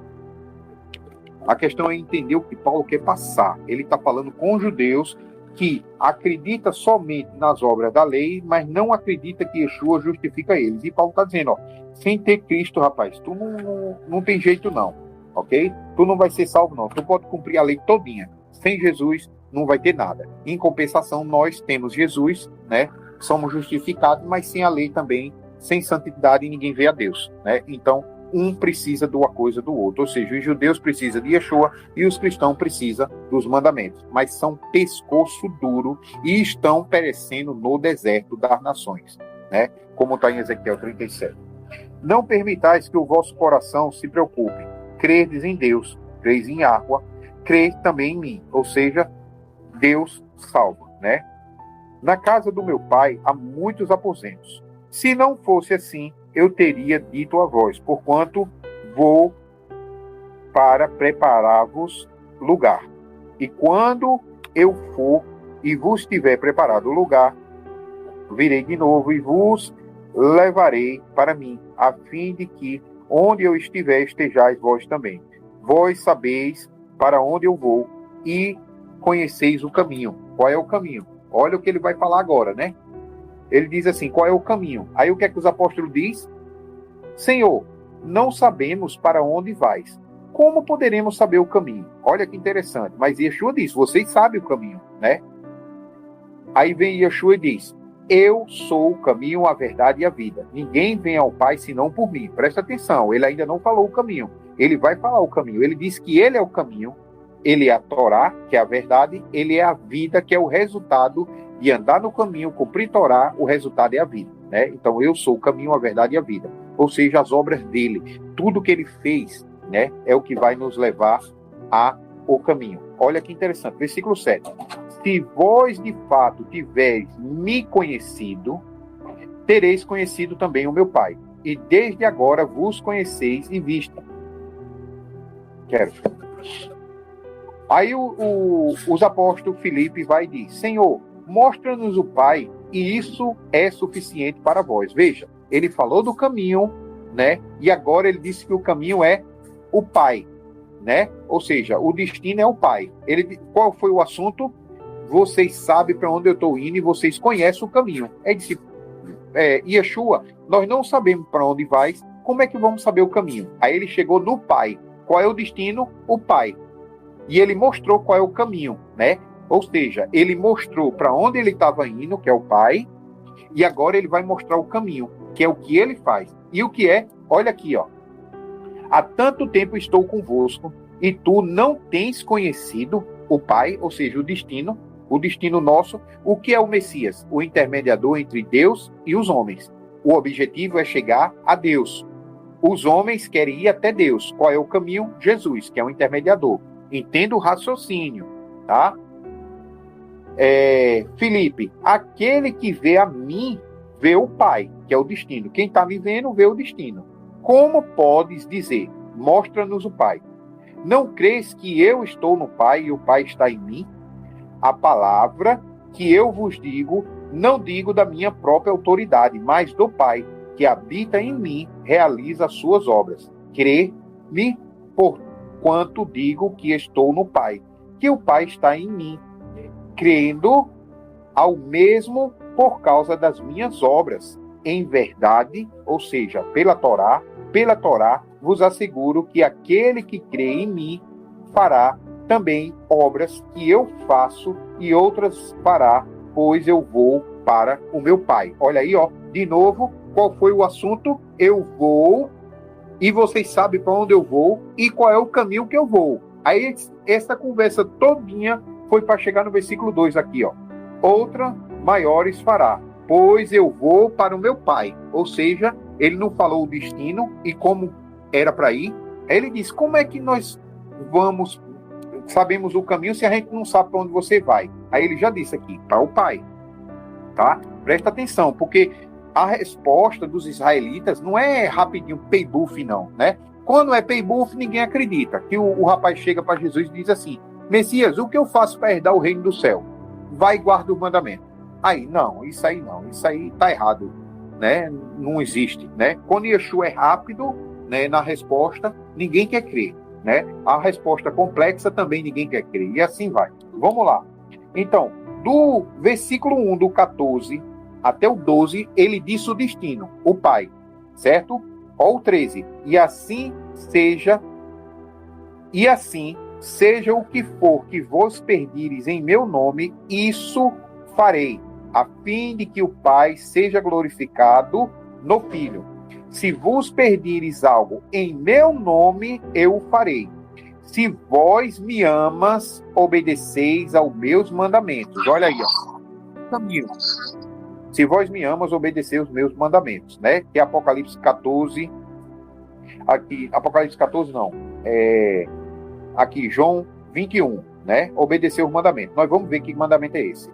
A questão é entender o que Paulo quer passar. Ele está falando com judeus que acredita somente nas obras da lei, mas não acredita que Yeshua justifica eles. E Paulo está dizendo, ó, sem ter Cristo, rapaz, tu não tem jeito não, ok? Tu não vai ser salvo não, tu pode cumprir a lei todinha. Sem Jesus, não vai ter nada. Em compensação, nós temos Jesus, né? Somos justificados, mas sem a lei também, sem santidade, ninguém vê a Deus, né? Então, um precisa de uma coisa do outro, ou seja, os judeus precisam de Yeshua e os cristãos precisam dos mandamentos, mas são pescoço duro e estão perecendo no deserto das nações, né? Como está em Ezequiel 37. Não permitais que o vosso coração se preocupe, credes em Deus, credes em Yahua, crede também em mim, ou seja, Deus salva, né? Na casa do meu pai há muitos aposentos. Se não fosse assim, eu teria dito a vós, porquanto vou para preparar-vos lugar. E quando eu for e vos tiver preparado o lugar, virei de novo e vos levarei para mim, a fim de que onde eu estiver, estejais vós também. Vós sabeis para onde eu vou e conheceis o caminho. Qual é o caminho? Olha o que ele vai falar agora, né? Ele diz assim, qual é o caminho? Aí o que é que os apóstolos dizem? Senhor, não sabemos para onde vais. Como poderemos saber o caminho? Olha que interessante. Mas Yeshua diz, vocês sabem o caminho, né? Aí vem Yeshua e diz, eu sou o caminho, a verdade e a vida. Ninguém vem ao Pai senão por mim. Presta atenção, ele ainda não falou o caminho. Ele vai falar o caminho. Ele diz que ele é o caminho, ele é a Torá, que é a verdade, ele é a vida, que é o resultado de andar no caminho, cumprir Torá, o resultado é a vida, né? Então eu sou o caminho, a verdade e a vida. Ou seja, as obras dele, tudo que ele fez, né, é o que vai nos levar ao caminho. Olha que interessante, versículo 7. Se vós de fato tiveres me conhecido, tereis conhecido também o meu Pai. E desde agora vos conheceis e vista. Quero. Aí os apóstolos Filipe vai e diz, Senhor, mostra-nos o Pai, e isso é suficiente para vós. Veja, ele falou do caminho, né? E agora ele disse que o caminho é o Pai, né? Ou seja, o destino é o Pai. Qual foi o assunto? Vocês sabem para onde eu estou indo e vocês conhecem o caminho. Disse, Yeshua, nós não sabemos para onde vais, como é que vamos saber o caminho? Aí ele chegou no Pai. Qual é o destino? O Pai. E ele mostrou qual é o caminho, né? Ou seja, ele mostrou para onde ele estava indo, que é o Pai, e agora ele vai mostrar o caminho, que é o que ele faz. E o que é? Olha aqui, ó. Há tanto tempo estou convosco, e tu não tens conhecido o Pai, ou seja, o destino nosso. O que é o Messias? O intermediador entre Deus e os homens. O objetivo é chegar a Deus. Os homens querem ir até Deus. Qual é o caminho? Jesus, que é o intermediador. Entenda o raciocínio, tá? Filipe, aquele que vê a mim, vê o Pai, que é o destino. Quem está me vendo, vê o destino. Como podes dizer, mostra-nos o Pai? Não crês que eu estou no Pai e o Pai está em mim? A palavra que eu vos digo, não digo da minha própria autoridade, mas do Pai, que habita em mim, realiza as suas obras. Crê-me, porquanto digo que estou no Pai, que o Pai está em mim, crendo ao mesmo por causa das minhas obras. Em verdade, ou seja, pela Torá, vos asseguro que aquele que crê em mim fará também obras que eu faço e outras fará, pois eu vou para o meu Pai. Olha aí, ó, de novo, qual foi o assunto? Eu vou, e vocês sabem para onde eu vou e qual é o caminho que eu vou. Aí essa conversa todinha foi para chegar no versículo 2 aqui, ó. Outra maiores fará, pois eu vou para o meu Pai. Ou seja, ele não falou o destino e como era para ir. Aí ele diz, como é que nós sabemos o caminho se a gente não sabe para onde você vai? Aí ele já disse aqui, para o Pai. Tá? Presta atenção, porque a resposta dos israelitas não é rapidinho, pay-buff não, né? Quando é pay-buff, ninguém acredita. Que o rapaz chega para Jesus e diz assim, Messias, o que eu faço para herdar o reino do céu? Vai e guarda o mandamento. Aí, não, isso aí tá errado, né? Não existe, né? Quando Yeshua é rápido, né, na resposta, ninguém quer crer, né? A resposta complexa também ninguém quer crer, e assim vai. Vamos lá. Então, do versículo 1 do 14 até o 12, ele disse o destino, o Pai, certo? Ó, o 13, e assim seja o que for que vos perdires em meu nome, isso farei, a fim de que o Pai seja glorificado no Filho. Se vos perdires algo em meu nome, eu o farei. Se vós me amas, obedeceis aos meus mandamentos. Olha aí, ó. Caminho. Se vós me amas, obedeceis os meus mandamentos, né? Que é Apocalipse 14. Aqui, Apocalipse 14 não. Aqui, João 21, né? Obedecer os mandamentos. Nós vamos ver que mandamento é esse.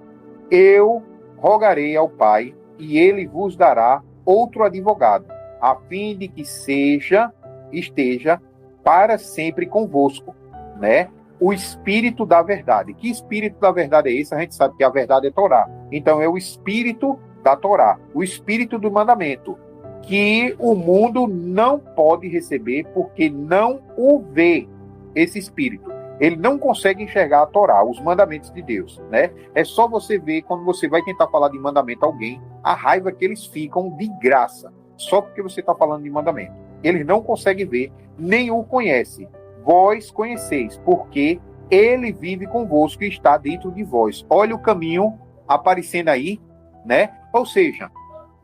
Eu rogarei ao Pai, e ele vos dará outro advogado, a fim de que seja esteja para sempre convosco, né? O Espírito da verdade. Que Espírito da verdade é esse? A gente sabe que a verdade é Torá. Então é o Espírito da Torá, o Espírito do mandamento, que o mundo não pode receber porque não o vê, esse Espírito. Ele não consegue enxergar a Torá, os mandamentos de Deus, né? É só você ver, quando você vai tentar falar de mandamento a alguém, a raiva que eles ficam de graça, só porque você está falando de mandamento. Eles não conseguem ver, nem o conhecem. Vós conheceis, porque ele vive convosco e está dentro de vós. Olha o caminho aparecendo aí, né? Ou seja,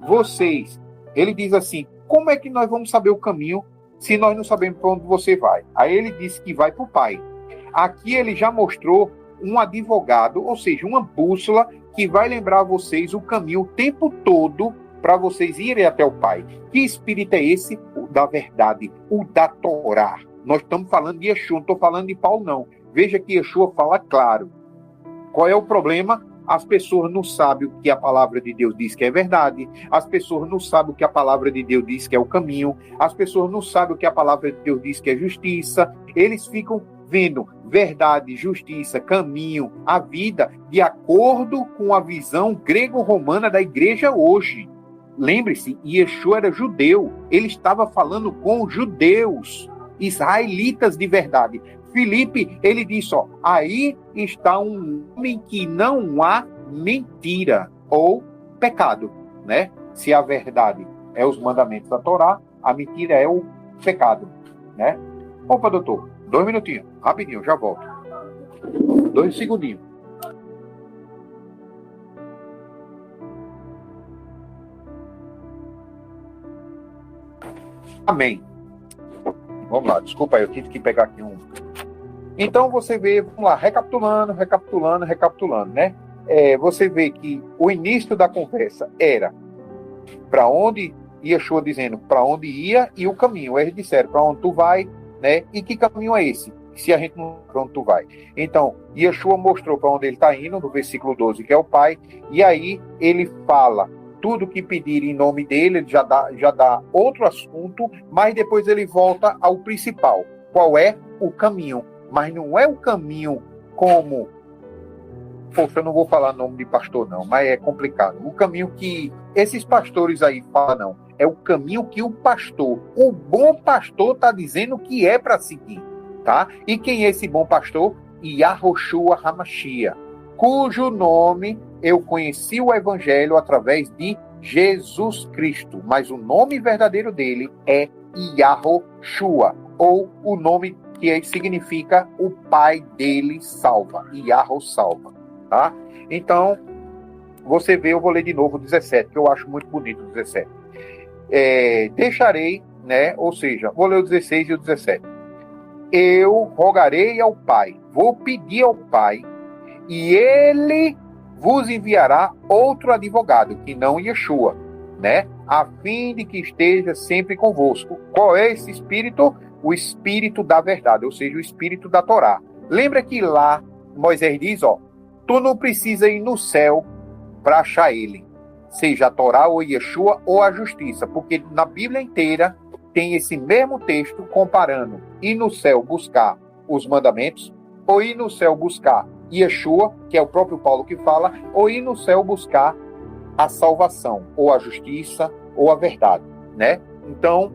vocês, ele diz assim, como é que nós vamos saber o caminho se nós não sabemos para onde você vai? Aí ele disse que vai para o Pai. Aqui ele já mostrou um advogado, ou seja, uma bússola que vai lembrar vocês o caminho o tempo todo para vocês irem até o Pai. Que espírito é esse? O da verdade, o da Torá. Nós estamos falando de Yeshua, não estou falando de Paulo, não. Veja que Yeshua fala claro. Qual é o problema? As pessoas não sabem o que a palavra de Deus diz que é verdade. As pessoas não sabem o que a palavra de Deus diz que é o caminho. As pessoas não sabem o que a palavra de Deus diz que é justiça. Eles ficam vendo verdade, justiça, caminho, a vida, de acordo com a visão grego-romana da igreja hoje. Lembre-se, Yeshua era judeu. Ele estava falando com judeus, israelitas de verdade. Filipe, ele disse, ó, aí está um homem que não há mentira ou pecado, né? Se a verdade é os mandamentos da Torá, a mentira é o pecado, né? Opa, doutor, 2 minutinhos, rapidinho, já volto. 2 segundinhos. Amém. Vamos lá, desculpa aí, eu tive que pegar aqui um... Então você vê, vamos lá, recapitulando, né? Você vê que o início da conversa era para onde Yeshua dizendo para onde ia e o caminho. Eles disseram para onde tu vai, né? E que caminho é esse? Se a gente não sabe para onde tu vai. Então, Yeshua mostrou para onde ele está indo, no versículo 12, que é o Pai, e aí ele fala tudo que pedir em nome dele, ele já dá outro assunto, mas depois ele volta ao principal. Qual é o caminho? Mas não é o caminho como... Poxa, eu não vou falar nome de pastor, não, mas é complicado. O caminho que esses pastores aí falam, não. É o caminho que o pastor, o bom pastor, está dizendo que é para seguir, tá? E quem é esse bom pastor? Yahoshua Hamashia, cujo nome eu conheci o evangelho através de Jesus Cristo, mas o nome verdadeiro dele é Yahoshua, ou o nome que significa o pai dele salva, Yahoo salva, tá? Então, você vê, eu vou ler de novo o 17, que eu acho muito bonito o 17. Deixarei, né? Ou seja, vou ler o 16 e o 17. Eu rogarei ao Pai, vou pedir ao Pai, e ele vos enviará outro advogado, que não Yeshua, né? A fim de que esteja sempre convosco. Qual é esse Espírito? O Espírito da verdade, ou seja, o Espírito da Torá. Lembra que lá Moisés diz, ó, tu não precisa ir no céu para achar ele, seja a Torá ou Yeshua ou a justiça, porque na Bíblia inteira tem esse mesmo texto comparando ir no céu buscar os mandamentos, ou ir no céu buscar Yeshua, que é o próprio Paulo que fala, ou ir no céu buscar a salvação, ou a justiça, ou a verdade, né? Então,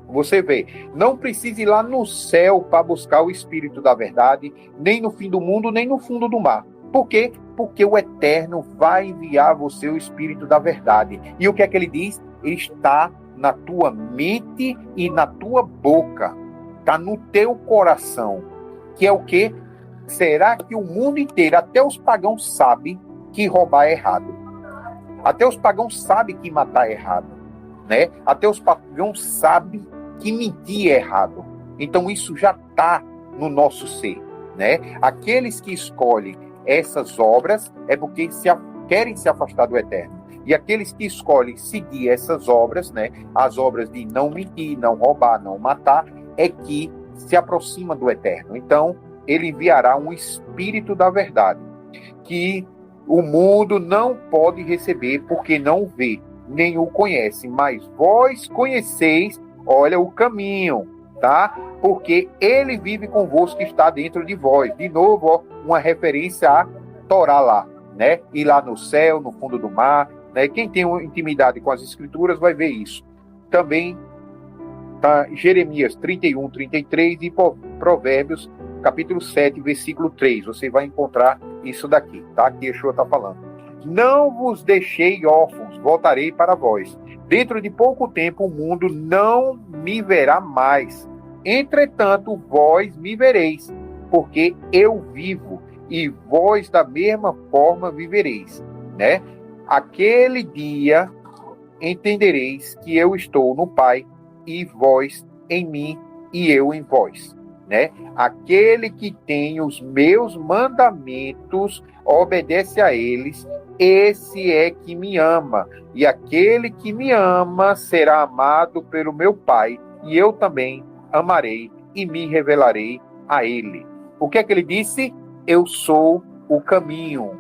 você vê, não precisa ir lá no céu para buscar o Espírito da verdade, nem no fim do mundo, nem no fundo do mar. Por quê? Porque o Eterno vai enviar a você o Espírito da verdade. E o que é que ele diz? Ele está na tua mente e na tua boca. Está no teu coração. Que é o quê? Será que o mundo inteiro, até os pagãos, sabem que roubar é errado? Até os pagãos sabem que matar é errado, né? Até os pagãos sabem que mentir é errado. Então isso já está no nosso ser, né? Aqueles que escolhem essas obras é porque querem se afastar do Eterno. E aqueles que escolhem seguir essas obras, né? As obras de não mentir, não roubar, não matar, é que se aproxima do Eterno. Então ele enviará um Espírito da verdade, que o mundo não pode receber porque não vê, nem o conhece, mas vós conheceis, olha o caminho, tá? Porque ele vive convosco que está dentro de vós. De novo, ó, uma referência a Torá lá, né? E lá no céu, no fundo do mar, né? Quem tem uma intimidade com as escrituras vai ver isso. Também tá Jeremias 31, 33 e Provérbios capítulo 7, versículo 3. Você vai encontrar isso daqui, tá? Que Yeshua está falando. Não vos deixei órfãos, voltarei para vós. Dentro de pouco tempo o mundo não me verá mais. Entretanto, vós me vereis, porque eu vivo, e vós da mesma forma vivereis, né? Aquele dia entendereis que eu estou no Pai, e vós em mim, e eu em vós, né? Aquele que tem os meus mandamentos, obedece a eles, esse é que me ama, e aquele que me ama será amado pelo meu Pai, e eu também amarei e me revelarei a ele. O que é que ele disse? Eu sou o caminho.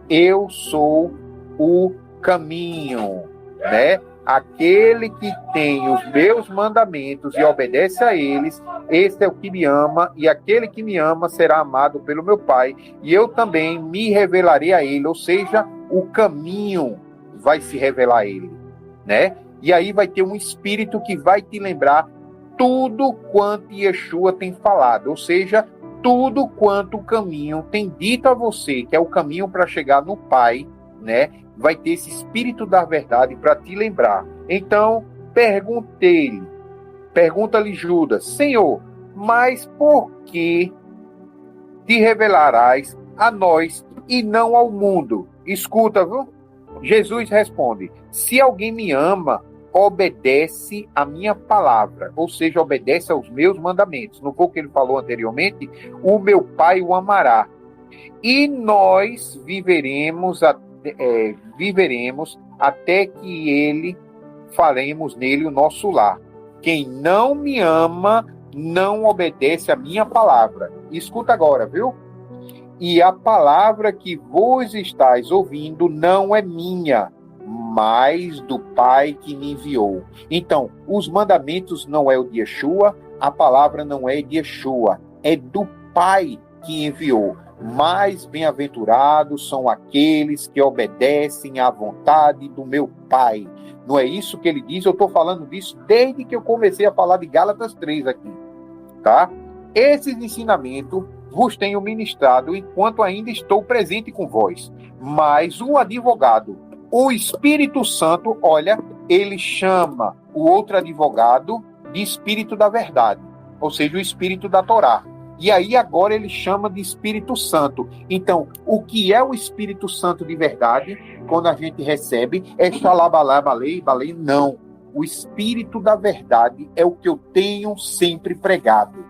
Eu sou o caminho, né? Aquele que tem os meus mandamentos e obedece a eles, esse é o que me ama, e aquele que me ama será amado pelo meu Pai, e eu também me revelarei a ele, ou seja, o caminho vai se revelar a ele, né? E aí vai ter um espírito que vai te lembrar tudo quanto Yeshua tem falado, ou seja, tudo quanto o caminho tem dito a você, que é o caminho para chegar no Pai, né? Vai ter esse espírito da verdade para te lembrar. Então, pergunta-lhe Judas, Senhor, mas por que te revelarás a nós e não ao mundo? Escuta, viu? Jesus responde, se alguém me ama, obedece a minha palavra, ou seja, obedece aos meus mandamentos. Não foi o que ele falou anteriormente? O meu Pai o amará. E nós viveremos até que ele faremos nele o nosso lar. Quem não me ama, não obedece a minha palavra. Escuta agora, viu? E a palavra que vos estáis ouvindo não é minha, mas do Pai que me enviou. Então, os mandamentos não é o de Yeshua, a palavra não é de Yeshua, é do Pai que enviou. Mais bem-aventurados são aqueles que obedecem à vontade do meu Pai. Não é isso que ele diz? Eu estou falando disso desde que eu comecei a falar de Gálatas 3 aqui, tá? Esses ensinamentos vos tenho ministrado enquanto ainda estou presente com vós. Mas o advogado, o Espírito Santo, olha, ele chama o outro advogado de Espírito da Verdade, ou seja, o Espírito da Torá. E aí agora ele chama de Espírito Santo. Então, o que é o Espírito Santo de verdade, quando a gente recebe, é xalabalá, balei, balei? Não. O Espírito da Verdade é o que eu tenho sempre pregado.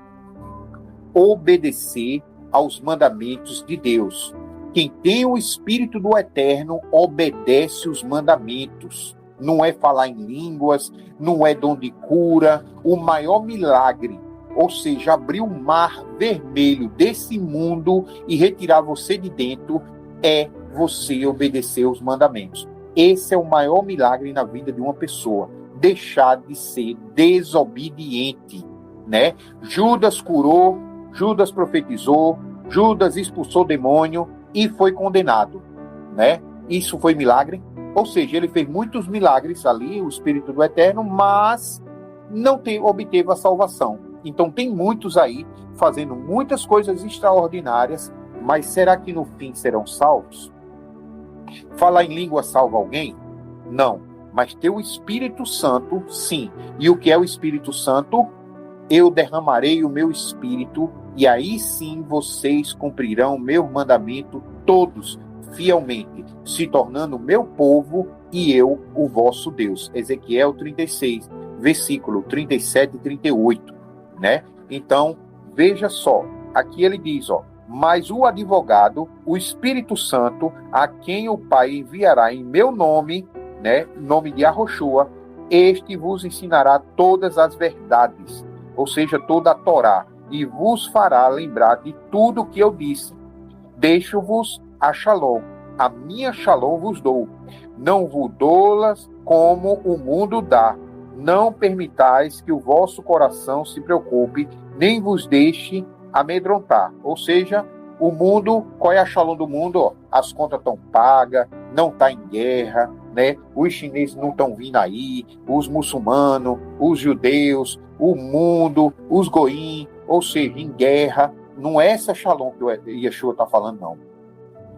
Obedecer aos mandamentos de Deus. Quem tem o Espírito do Eterno obedece os mandamentos. Não é falar em línguas, não é dom de cura. O maior milagre, ou seja, abrir o mar vermelho desse mundo e retirar você de dentro, é você obedecer os mandamentos. Esse é o maior milagre na vida de uma pessoa, deixar de ser desobediente, né? Judas curou, Judas profetizou, Judas expulsou demônio e foi condenado, né? Isso foi milagre? Ou seja, ele fez muitos milagres ali, o Espírito do Eterno, mas não obteve a salvação. Então tem muitos aí fazendo muitas coisas extraordinárias, mas será que no fim serão salvos? Falar em língua salva alguém? Não. Mas ter o Espírito Santo, sim. E o que é o Espírito Santo? Eu derramarei o meu Espírito, e aí sim vocês cumprirão o meu mandamento todos, fielmente, se tornando meu povo e eu o vosso Deus. Ezequiel 36, versículo 37 e 38, né? Então, veja só, aqui ele diz, ó, mas o advogado, o Espírito Santo, a quem o Pai enviará em meu nome, né, nome de Yahoshua, este vos ensinará todas as verdades, ou seja, toda a Torá, e vos fará lembrar de tudo o que eu disse. Deixo-vos a Shalom, a minha Shalom vos dou. Não vos dou-las como o mundo dá. não permitais que o vosso coração se preocupe, nem vos deixe amedrontar. Ou seja, o mundo, qual é a Shalom do mundo? Ó, as contas estão pagas, não está em guerra, né? Os chineses não estão vindo aí, os muçulmanos, os judeus, o mundo, os goim, ou seja, em guerra. Não é essa Shalom que o Yeshua está falando, não.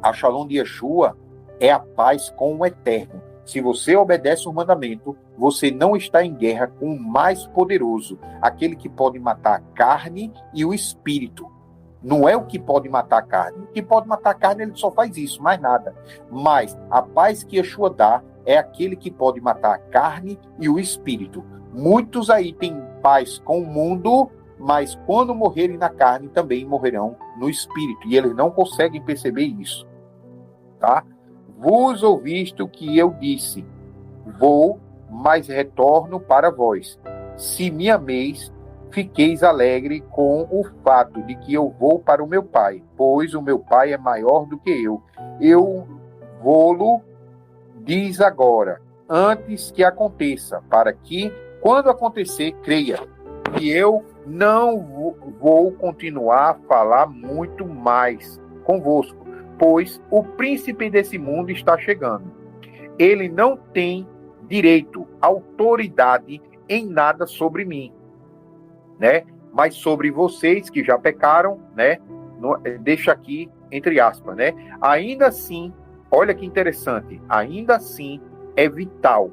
A Shalom de Yeshua é a paz com o Eterno. Se você obedece o mandamento, você não está em guerra com o mais poderoso, aquele que pode matar a carne e o espírito. Não é o que pode matar a carne. O que pode matar a carne, ele só faz isso, mais nada. Mas a paz que Yeshua dá é aquele que pode matar a carne e o espírito. Muitos aí têm paz com o mundo, mas quando morrerem na carne, também morrerão no espírito. E eles não conseguem perceber isso. Tá? Vos ouviste o que eu disse. Vou, mas retorno para vós. Se me ameis, fiqueis alegre com o fato de que eu vou para o meu Pai, pois o meu Pai é maior do que eu. Eu vou-lo diz agora, antes que aconteça, para que, quando acontecer, creia. E eu não vou continuar a falar muito mais convosco, pois o príncipe desse mundo está chegando. Ele não tem direito, autoridade em nada sobre mim, né? Mas sobre vocês que já pecaram, né? Deixa aqui entre aspas, né? Ainda assim, olha que interessante, ainda assim é vital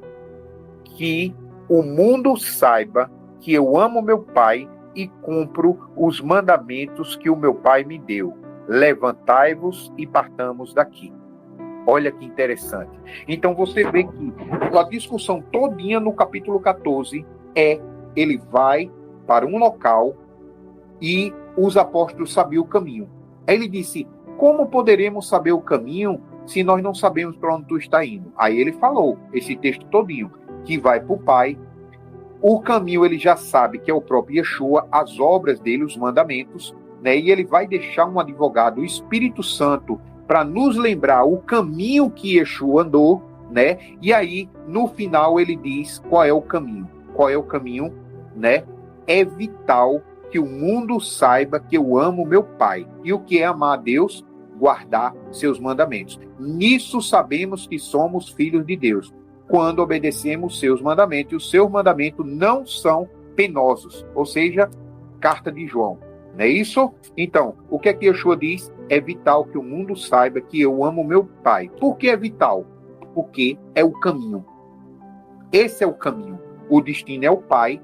que o mundo saiba que eu amo meu Pai e cumpro os mandamentos que o meu Pai me deu. Levantai-vos e partamos daqui. Olha que interessante. Então você vê que a discussão todinha no capítulo 14 ele vai para um local e os apóstolos sabiam o caminho. Aí ele disse, como poderemos saber o caminho se nós não sabemos para onde tu está indo? Aí ele falou, esse texto todinho, que vai para o Pai. O caminho ele já sabe que é o próprio Yeshua, as obras dele, os mandamentos, né? E ele vai deixar um advogado, o Espírito Santo, para nos lembrar o caminho que Yeshua andou, né? E aí, no final, ele diz qual é o caminho. Qual é o caminho, né? É vital que o mundo saiba que eu amo meu Pai. E o que é amar a Deus? Guardar seus mandamentos. Nisso sabemos que somos filhos de Deus, quando obedecemos seus mandamentos. E os seus mandamentos não são penosos, ou seja, carta de João. Não é isso? Então, o que é que Yeshua diz? É vital que o mundo saiba que eu amo meu Pai. Por que é vital? Porque é o caminho. Esse é o caminho. O destino é o Pai.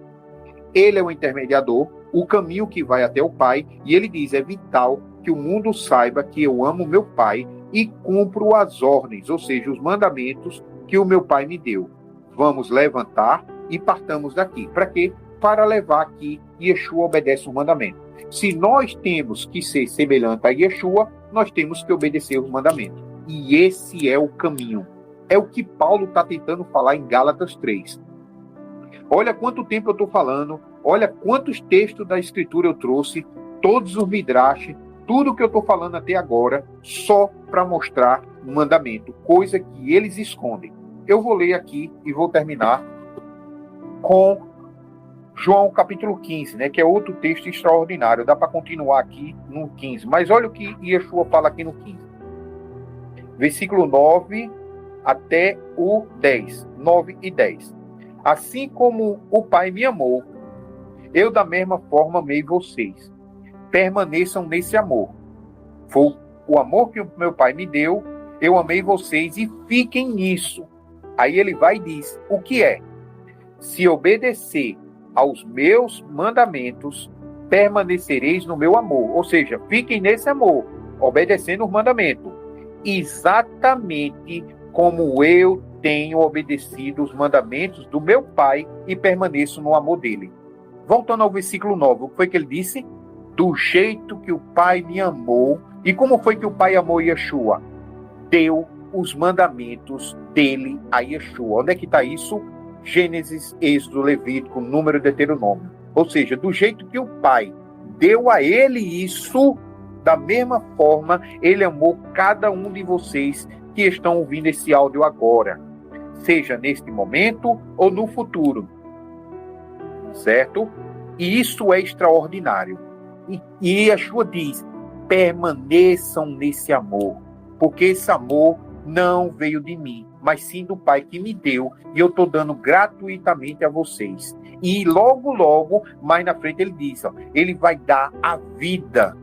Ele é o intermediador, o caminho que vai até o Pai. E ele diz, é vital que o mundo saiba que eu amo meu Pai e cumpro as ordens, ou seja, os mandamentos que o meu Pai me deu. Vamos levantar e partamos daqui. Para quê? Para levar aqui, Yeshua obedece o mandamento. Se nós temos que ser semelhante a Yeshua, nós temos que obedecer os mandamentos. E esse é o caminho. É o que Paulo está tentando falar em Gálatas 3. Olha quanto tempo eu estou falando, olha quantos textos da Escritura eu trouxe, todos os midrash, tudo que eu estou falando até agora, só para mostrar o mandamento, coisa que eles escondem. Eu vou ler aqui e vou terminar com João capítulo 15, né, que é outro texto extraordinário. Dá para continuar aqui no 15, mas olha o que Yeshua fala aqui no 15. Versículo 9 até o 10. 9 e 10. Assim como o Pai me amou, eu da mesma forma amei vocês. Permaneçam nesse amor. Foi o amor que o meu Pai me deu, eu amei vocês e fiquem nisso. Aí ele vai e diz, o que é? Se obedecer aos meus mandamentos, permanecereis no meu amor. Ou seja, fiquem nesse amor, obedecendo os mandamentos. Exatamente como eu tenho obedecido os mandamentos do meu Pai e permaneço no amor dele. Voltando ao versículo 9, o que foi que ele disse? Do jeito que o Pai me amou. E como foi que o Pai amou Yeshua? Deu os mandamentos dele a Yeshua. Onde é que está isso? Gênesis, Êxodo, Levítico, Número, Deuteronômio. Ou seja, do jeito que o Pai deu a ele isso, da mesma forma, ele amou cada um de vocês que estão ouvindo esse áudio agora, seja neste momento ou no futuro. certo? E isso é extraordinário. E Yeshua diz, permaneçam nesse amor, porque esse amor não veio de mim, mas sim do Pai que me deu, e eu estou dando gratuitamente a vocês. E logo, logo, mais na frente ele diz, ó, ele vai dar a vida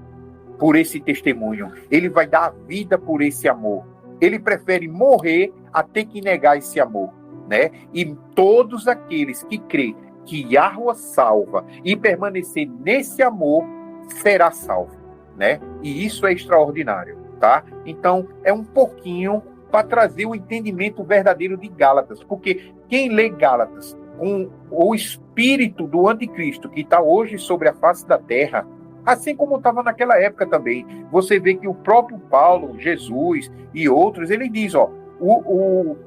por esse testemunho, ele vai dar a vida por esse amor. Ele prefere morrer a ter que negar esse amor, né? E todos aqueles que creem que Yahweh salva e permanecer nesse amor, será salvo, né? E isso é extraordinário, tá? Então, é um pouquinho para trazer o entendimento verdadeiro de Gálatas, porque quem lê Gálatas com o espírito do anticristo que está hoje sobre a face da terra, assim como estava naquela época também, você vê que o próprio Paulo, Jesus e outros, ele diz, ó,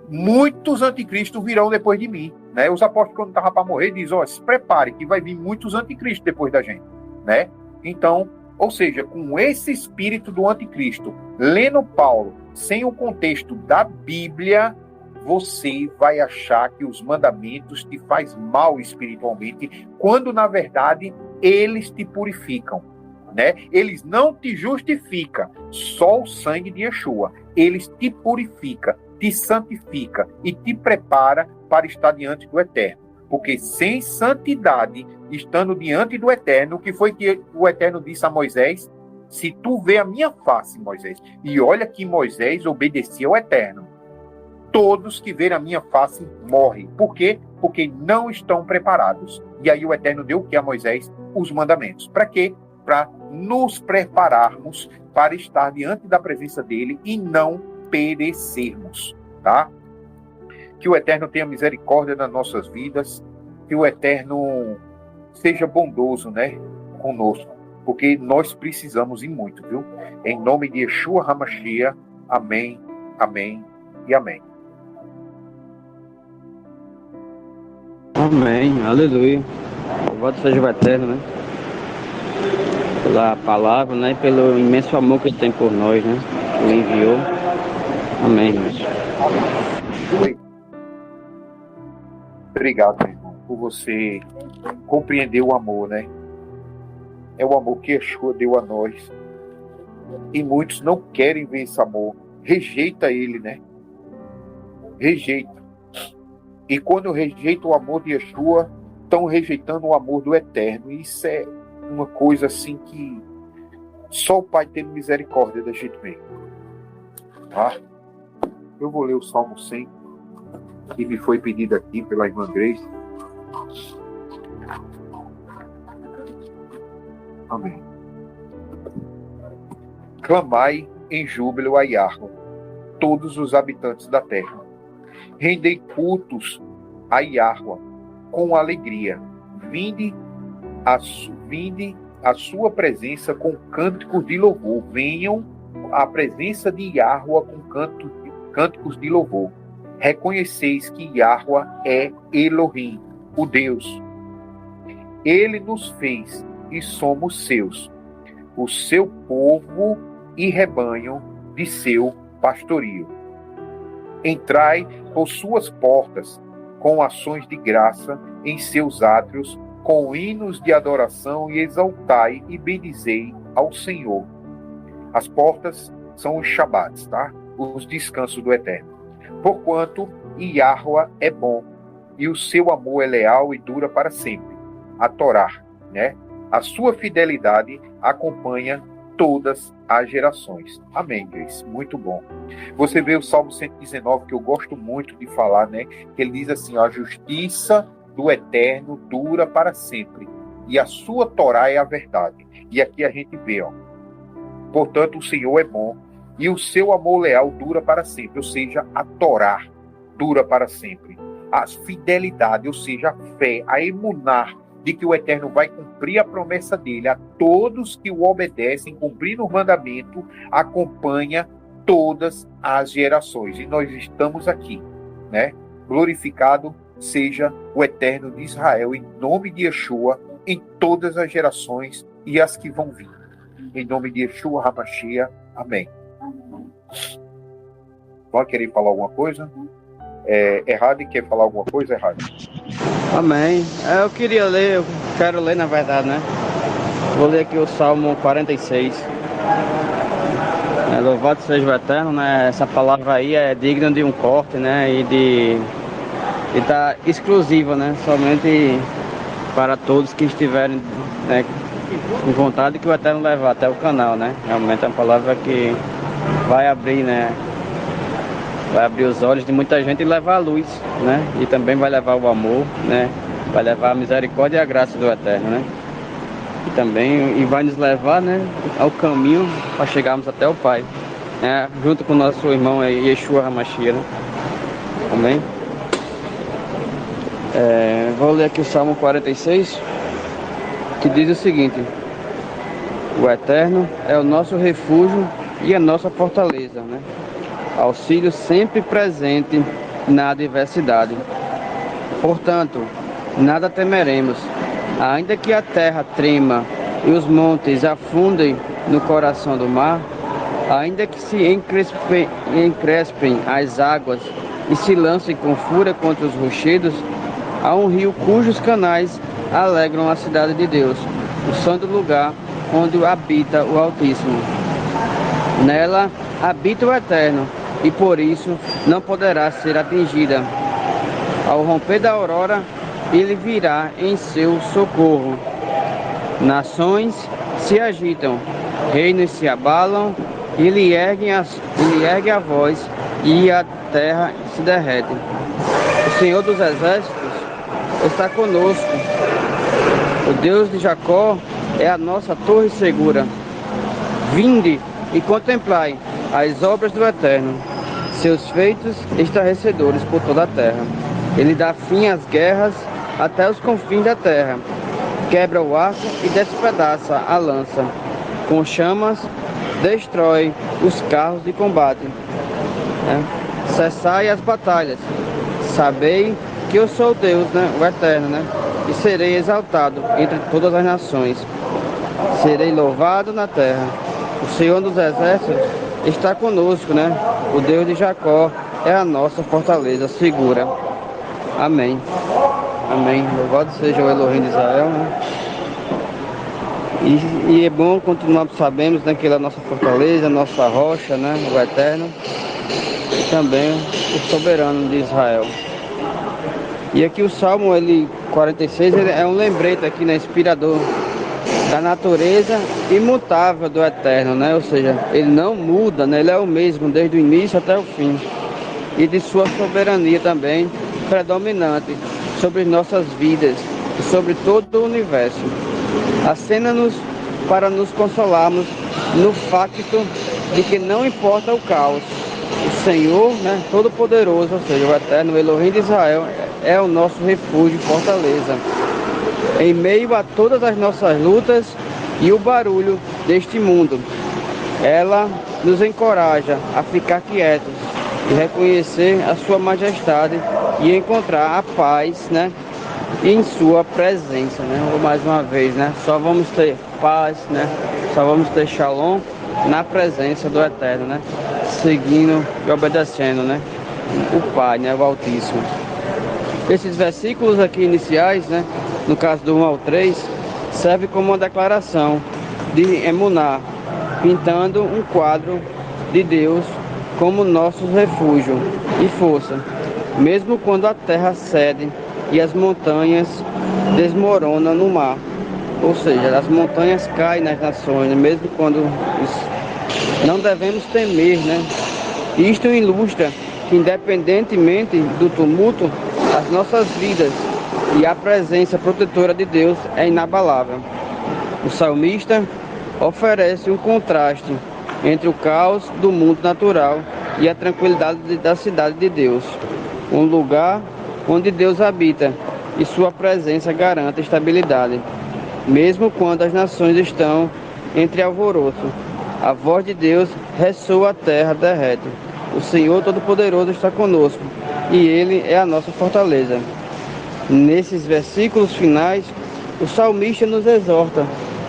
muitos anticristos virão depois de mim, né? Os apóstolos, quando estavam para morrer, dizem, ó, se prepare que vai vir muitos anticristos depois da gente, né? Então, ou seja, com esse espírito do anticristo, lendo Paulo, sem o contexto da Bíblia, você vai achar que os mandamentos te faz mal espiritualmente, quando na verdade eles te purificam, né? Eles não te justificam, só o sangue de Yeshua. Eles te purifica, te santifica e te prepara para estar diante do Eterno. Porque sem santidade, estando diante do Eterno, o que foi que o Eterno disse a Moisés? Se tu vê a minha face, Moisés, e olha que Moisés obedecia ao Eterno, todos que verem a minha face morrem. Por quê? Porque não estão preparados. E aí o Eterno deu o que a Moisés? Os mandamentos. Para quê? Para nos prepararmos para estar diante da presença dele e não perecermos, tá? Que o Eterno tenha misericórdia nas nossas vidas, que o Eterno seja bondoso, né, conosco, porque nós precisamos e muito, viu? Em nome de Yeshua HaMashiach, amém, amém e amém. Amém, aleluia. Louvado seja o Eterno, né? Pela palavra, né? E pelo imenso amor que ele tem por nós, né? Ele enviou. Amém, irmãos. Obrigado, meu irmão, por você compreender o amor, né? É o amor que Yeshua deu a nós. E muitos não querem ver esse amor. Rejeita ele, né? Rejeita. E quando rejeita o amor de Yeshua, estão rejeitando o amor do Eterno. E isso é uma coisa assim que só o Pai tem misericórdia da gente mesmo. Tá? Eu vou ler o Salmo 100, que me foi pedido aqui pela irmã Grace. Amém. Clamai em júbilo a Yahweh, todos os habitantes da terra. Rendei cultos a Yahweh com alegria. Vinde a sua presença com cânticos de louvor. Venham à presença de Yahweh com cânticos de louvor. Reconheceis que Yahweh é Elohim, o Deus. Ele nos fez e somos seus, o seu povo e rebanho de seu pastorio. Entrai por suas portas com ações de graça, em seus átrios, com hinos de adoração, e exaltai e bendizei ao Senhor. As portas são os Shabats, tá? Os descansos do Eterno. Porquanto Yahweh é bom, e o seu amor é leal e dura para sempre. A Torá, né? A sua fidelidade acompanha todas as gerações. Amém, Grace. Muito bom. Você vê o Salmo 119, que eu gosto muito de falar, né? Que ele diz assim, ó, a justiça do Eterno dura para sempre, e a sua Torá é a verdade. E aqui a gente vê, ó, portanto o Senhor é bom, e o seu amor leal dura para sempre, ou seja, a Torá dura para sempre. A fidelidade, ou seja, a fé, a emunar de que o Eterno vai cumprir a promessa dele a todos que o obedecem, cumprindo o mandamento, acompanha todas as gerações. E nós estamos aqui, né? Glorificado seja o Eterno de Israel, em nome de Yeshua, em todas as gerações e as que vão vir. Em nome de Yeshua HaMashiach. Amém. Vai querer falar alguma coisa? Errado, quer falar alguma coisa, Errado? Amém. Eu quero ler na verdade, né? Vou ler aqui o Salmo 46. Louvado seja o Eterno, né? Essa palavra aí é digna de um corte, né? E tá exclusiva, né? Somente para todos que estiverem, né, com vontade que o Eterno levar até o canal, né? Realmente é uma palavra que vai abrir, né? Vai abrir os olhos de muita gente e levar a luz, né? E também vai levar o amor, né? Vai levar a misericórdia e a graça do Eterno, né? E vai nos levar, né, ao caminho para chegarmos até o Pai, né? Junto com o nosso irmão Yeshua HaMashiach, né? Amém? Vou ler aqui o Salmo 46, que diz o seguinte: o Eterno é o nosso refúgio e a nossa fortaleza, né? Auxílio sempre presente na adversidade. Portanto, nada temeremos, ainda que a terra trema e os montes afundem no coração do mar, ainda que se encrespem as águas e se lancem com fúria contra os rochedos, há um rio cujos canais alegram a cidade de Deus, o santo lugar onde habita o Altíssimo. Nela habita o Eterno, e por isso não poderá ser atingida. Ao romper da aurora, ele virá em seu socorro. Nações se agitam, reinos se abalam, ele ergue a voz e a terra se derrete. O Senhor dos Exércitos está conosco. O Deus de Jacó é a nossa torre segura. Vinde e contemplai as obras do Eterno, seus feitos estarrecedores por toda a terra. Ele dá fim às guerras até os confins da terra. Quebra o arco e despedaça a lança. Com chamas, destrói os carros de combate. Cessai as batalhas. Sabei que eu sou Deus, né? O Eterno, né? E serei exaltado entre todas as nações. Serei louvado na terra. O Senhor dos Exércitos está conosco, né? O Deus de Jacó é a nossa fortaleza segura. Amém. Amém. Louvado seja o Elohim de Israel, né? E é bom continuar, sabemos, né, que ele é a nossa fortaleza, a nossa rocha, né? O Eterno. E também o soberano de Israel. E aqui o Salmo 46 ele é um lembrete aqui, né, inspirador da natureza imutável do Eterno, né? Ou seja, ele não muda, né? Ele é o mesmo desde o início até o fim. E de sua soberania também predominante sobre nossas vidas e sobre todo o universo. Acena-nos para nos consolarmos no facto de que não importa o caos, o Senhor, né, Todo-Poderoso, ou seja, o Eterno, o Elohim de Israel, é o nosso refúgio e fortaleza. Em meio a todas as nossas lutas e o barulho deste mundo, ela nos encoraja a ficar quietos e reconhecer a sua majestade e encontrar a paz, né, em sua presença, né? Ou mais uma vez, né? Só vamos ter paz, né? Só vamos ter shalom na presença do Eterno, né? Seguindo e obedecendo, né? O Pai, né? O Altíssimo. Esses versículos aqui iniciais, né? No caso do 1 ao 3, serve como uma declaração de Emuná, pintando um quadro de Deus como nosso refúgio e força, mesmo quando a terra cede e as montanhas desmoronam no mar. Ou seja, as montanhas caem nas nações, né? Mesmo quando não devemos temer, né? Isto ilustra que, independentemente do tumulto, as nossas vidas e a presença protetora de Deus é inabalável. O salmista oferece um contraste entre o caos do mundo natural e a tranquilidade da cidade de Deus, um lugar onde Deus habita e sua presença garante estabilidade, mesmo quando as nações estão entre alvoroço. A voz de Deus ressoa a terra, derrete. O Senhor Todo-Poderoso está conosco e Ele é a nossa fortaleza. Nesses versículos finais, o salmista nos exorta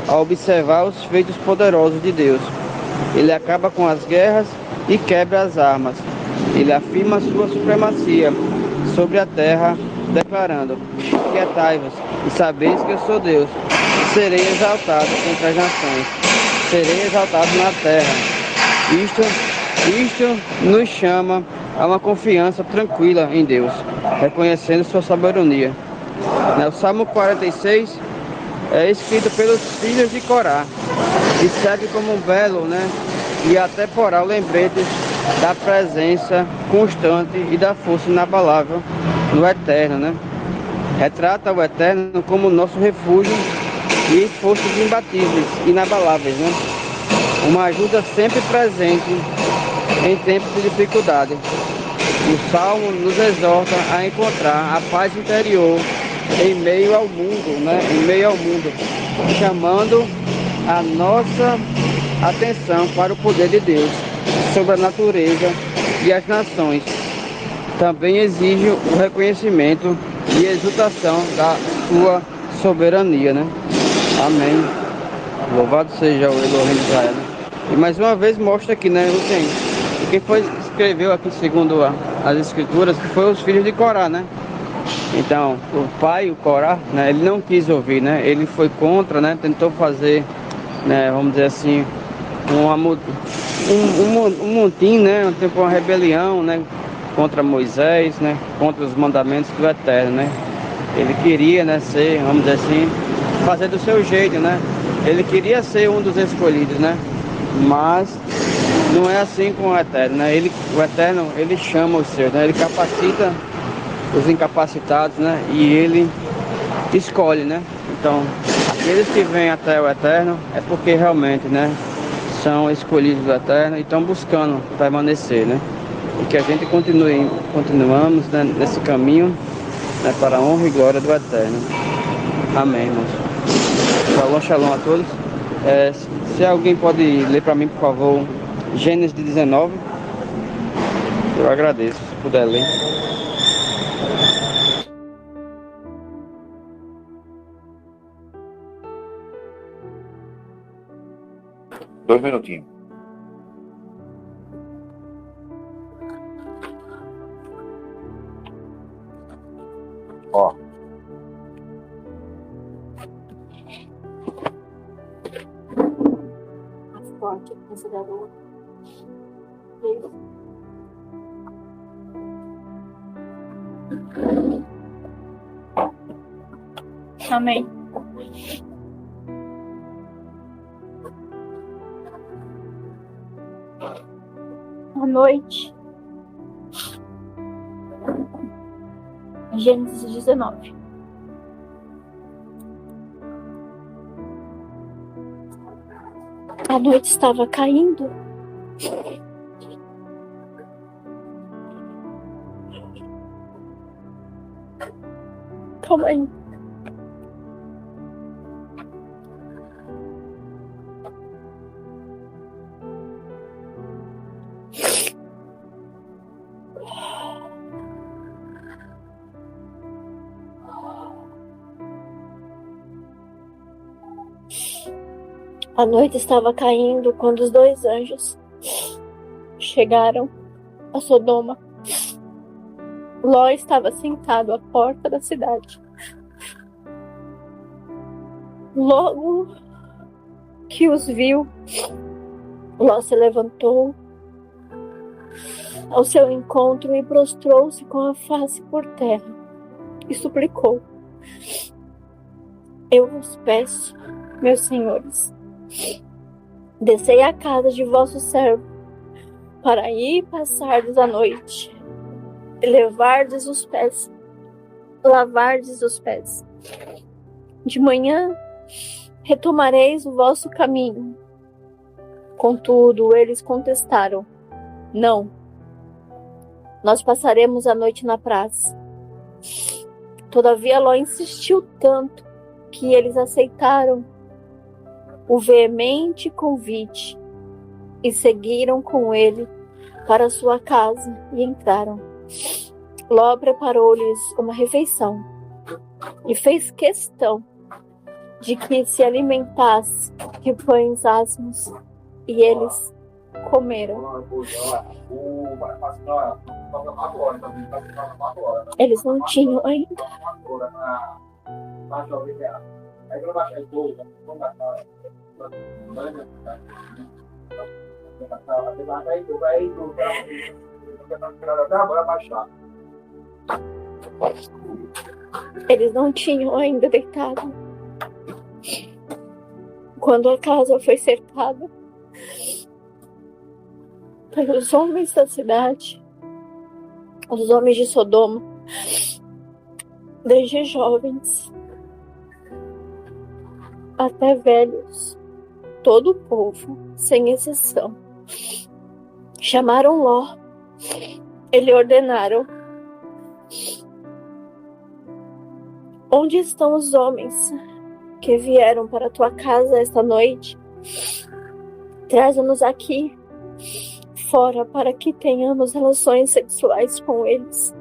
a observar os feitos poderosos de Deus. Ele acaba com as guerras e quebra as armas, Ele afirma a sua supremacia sobre a terra, declarando: Quietai-vos e sabeis que eu sou Deus. Serei exaltado entre as nações, serei exaltado na terra. Isto nos chama a uma confiança tranquila em Deus, reconhecendo sua soberania. O Salmo 46 é escrito pelos filhos de Corá e serve como um belo, e atemporal lembrete da presença constante e da força inabalável no Eterno, Retrata o Eterno como nosso refúgio e forças imbatíveis, inabaláveis, Uma ajuda sempre presente em tempos de dificuldade. O Salmo nos exorta a encontrar a paz interior em meio ao mundo, chamando a nossa atenção para o poder de Deus sobre a natureza e as nações. Também exige o reconhecimento e exultação da sua soberania, Amém. Louvado seja o Elohim de Israel. E mais uma vez mostra aqui, quem foi que escreveu aqui segundo as escrituras, que foi os filhos de Corá, Então, o pai, o Corá, ele não quis ouvir, Ele foi contra, tentou fazer, vamos dizer assim, um motim, uma rebelião, contra Moisés, contra os mandamentos do Eterno, Ele queria, ser, vamos dizer assim, fazer do seu jeito, Ele queria ser um dos escolhidos, Mas não é assim com o Eterno, O Eterno, ele chama os seus, Ele capacita os incapacitados, E ele escolhe, Então, aqueles que vêm até o Eterno é porque realmente, são escolhidos do Eterno e estão buscando permanecer, E que a gente continuamos, nesse caminho, para a honra e glória do Eterno. Amém, irmãos. Shalom, shalom a todos. Se alguém pode ler para mim, por favor, Gênesis 19, eu agradeço, se puder ler. Dois minutinhos. Ó. Forte, considerou. Amém. À noite, Gênesis 19. A noite estava caindo. Calma aí. A noite estava caindo quando os dois anjos chegaram a Sodoma. Ló estava sentado à porta da cidade. Logo que os viu, Ló se levantou ao seu encontro e prostrou-se com a face por terra e suplicou: Eu vos peço, meus senhores, descei à casa de vosso servo, para ir passardes a noite, e lavardes os pés. De manhã retomareis o vosso caminho. Contudo, eles contestaram: Não, nós passaremos a noite na praça. Todavia Ló insistiu tanto que eles aceitaram o veemente convite e seguiram com ele para sua casa e entraram. Ló preparou-lhes uma refeição e fez questão de que se alimentasse de pães asmos, e eles comeram. Eles não tinham ainda. Eles não tinham ainda deitado quando a casa foi cercada pelos homens da cidade, os homens de Sodoma, desde jovens até velhos, todo o povo, sem exceção, chamaram Ló. Eles ordenaram: onde estão os homens que vieram para a tua casa esta noite? Traze-nos aqui fora para que tenhamos relações sexuais com eles.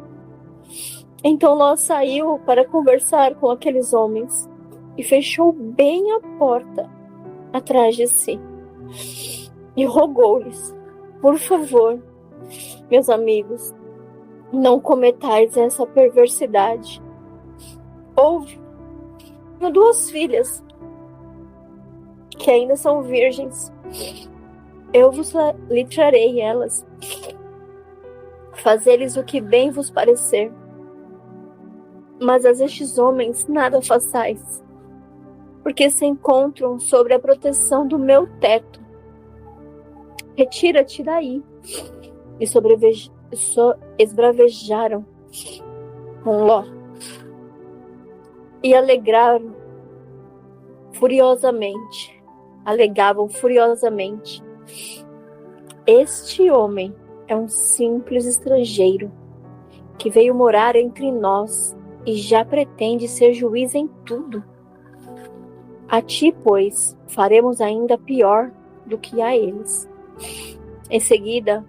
Então Ló saiu para conversar com aqueles homens e fechou bem a porta atrás de si e rogou-lhes: por favor, meus amigos, não cometais essa perversidade. Houve 2 filhas que ainda são virgens. Eu vos livrarei elas. Fazei-lhes o que bem vos parecer. Mas a estes homens nada façais, porque se encontram sobre a proteção do meu teto. Retira-te daí. E esbravejaram com Ló e alegavam furiosamente: este homem é um simples estrangeiro que veio morar entre nós e já pretende ser juiz em tudo. A ti, pois, faremos ainda pior do que a eles. Em seguida,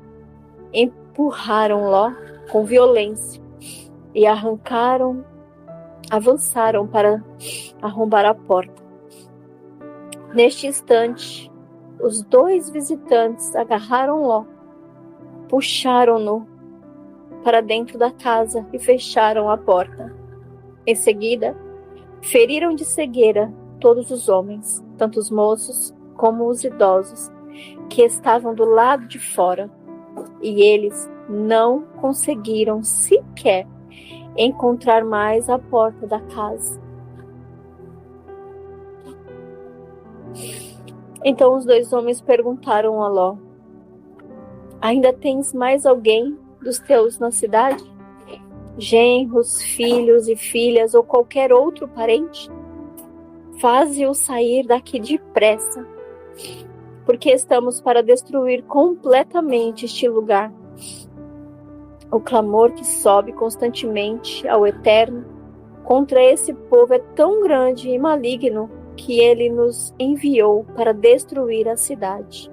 empurraram Ló com violência e avançaram para arrombar a porta. Neste instante, os 2 visitantes agarraram Ló, puxaram-no para dentro da casa e fecharam a porta. Em seguida, feriram de cegueira todos os homens, tanto os moços como os idosos, que estavam do lado de fora, e eles não conseguiram sequer encontrar mais a porta da casa. Então os 2 homens perguntaram a Ló: ainda tens mais alguém dos teus na cidade? Genros, filhos e filhas ou qualquer outro parente? Faze-o sair daqui depressa, porque estamos para destruir completamente este lugar. O clamor que sobe constantemente ao Eterno contra esse povo é tão grande e maligno que ele nos enviou para destruir a cidade.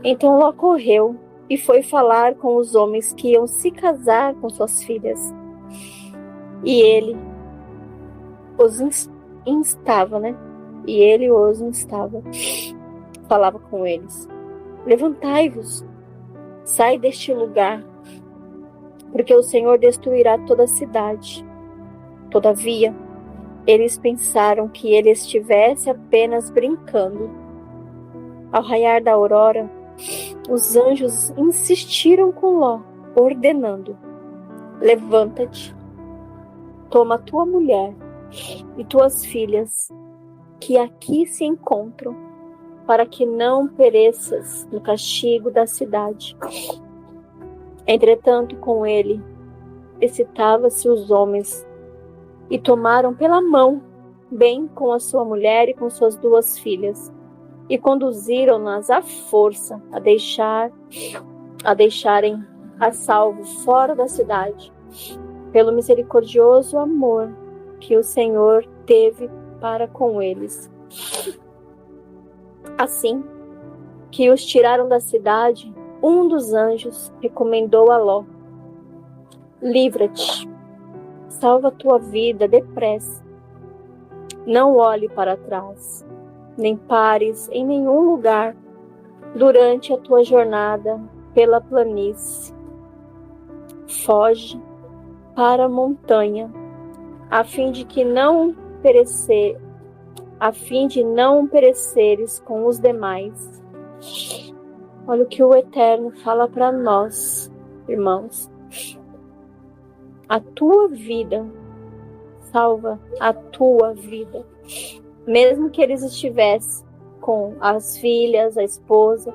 Então Ló correu e foi falar com os homens que iam se casar com suas filhas. E ele os instava, falava com eles: levantai-vos, sai deste lugar, porque o Senhor destruirá toda a cidade. Todavia, eles pensaram que ele estivesse apenas brincando. Ao raiar da aurora, os anjos insistiram com Ló, ordenando: levanta-te, toma tua mulher e tuas filhas, que aqui se encontram, para que não pereças no castigo da cidade. Entretanto, com ele excitava-se os homens, e tomaram pela mão, bem com a sua mulher e com suas 2 filhas, e conduziram-nas à força a deixarem a salvo fora da cidade, pelo misericordioso amor que o Senhor teve para com eles. Assim que os tiraram da cidade, um dos anjos recomendou a Ló: livra-te, salva tua vida depressa. Não olhe para trás, nem pares em nenhum lugar, durante a tua jornada pela planície. Foge para a montanha, a fim de não pereceres com os demais. Olha o que o Eterno fala para nós, irmãos. A tua vida salva a tua vida. Mesmo que eles estivessem com as filhas, a esposa,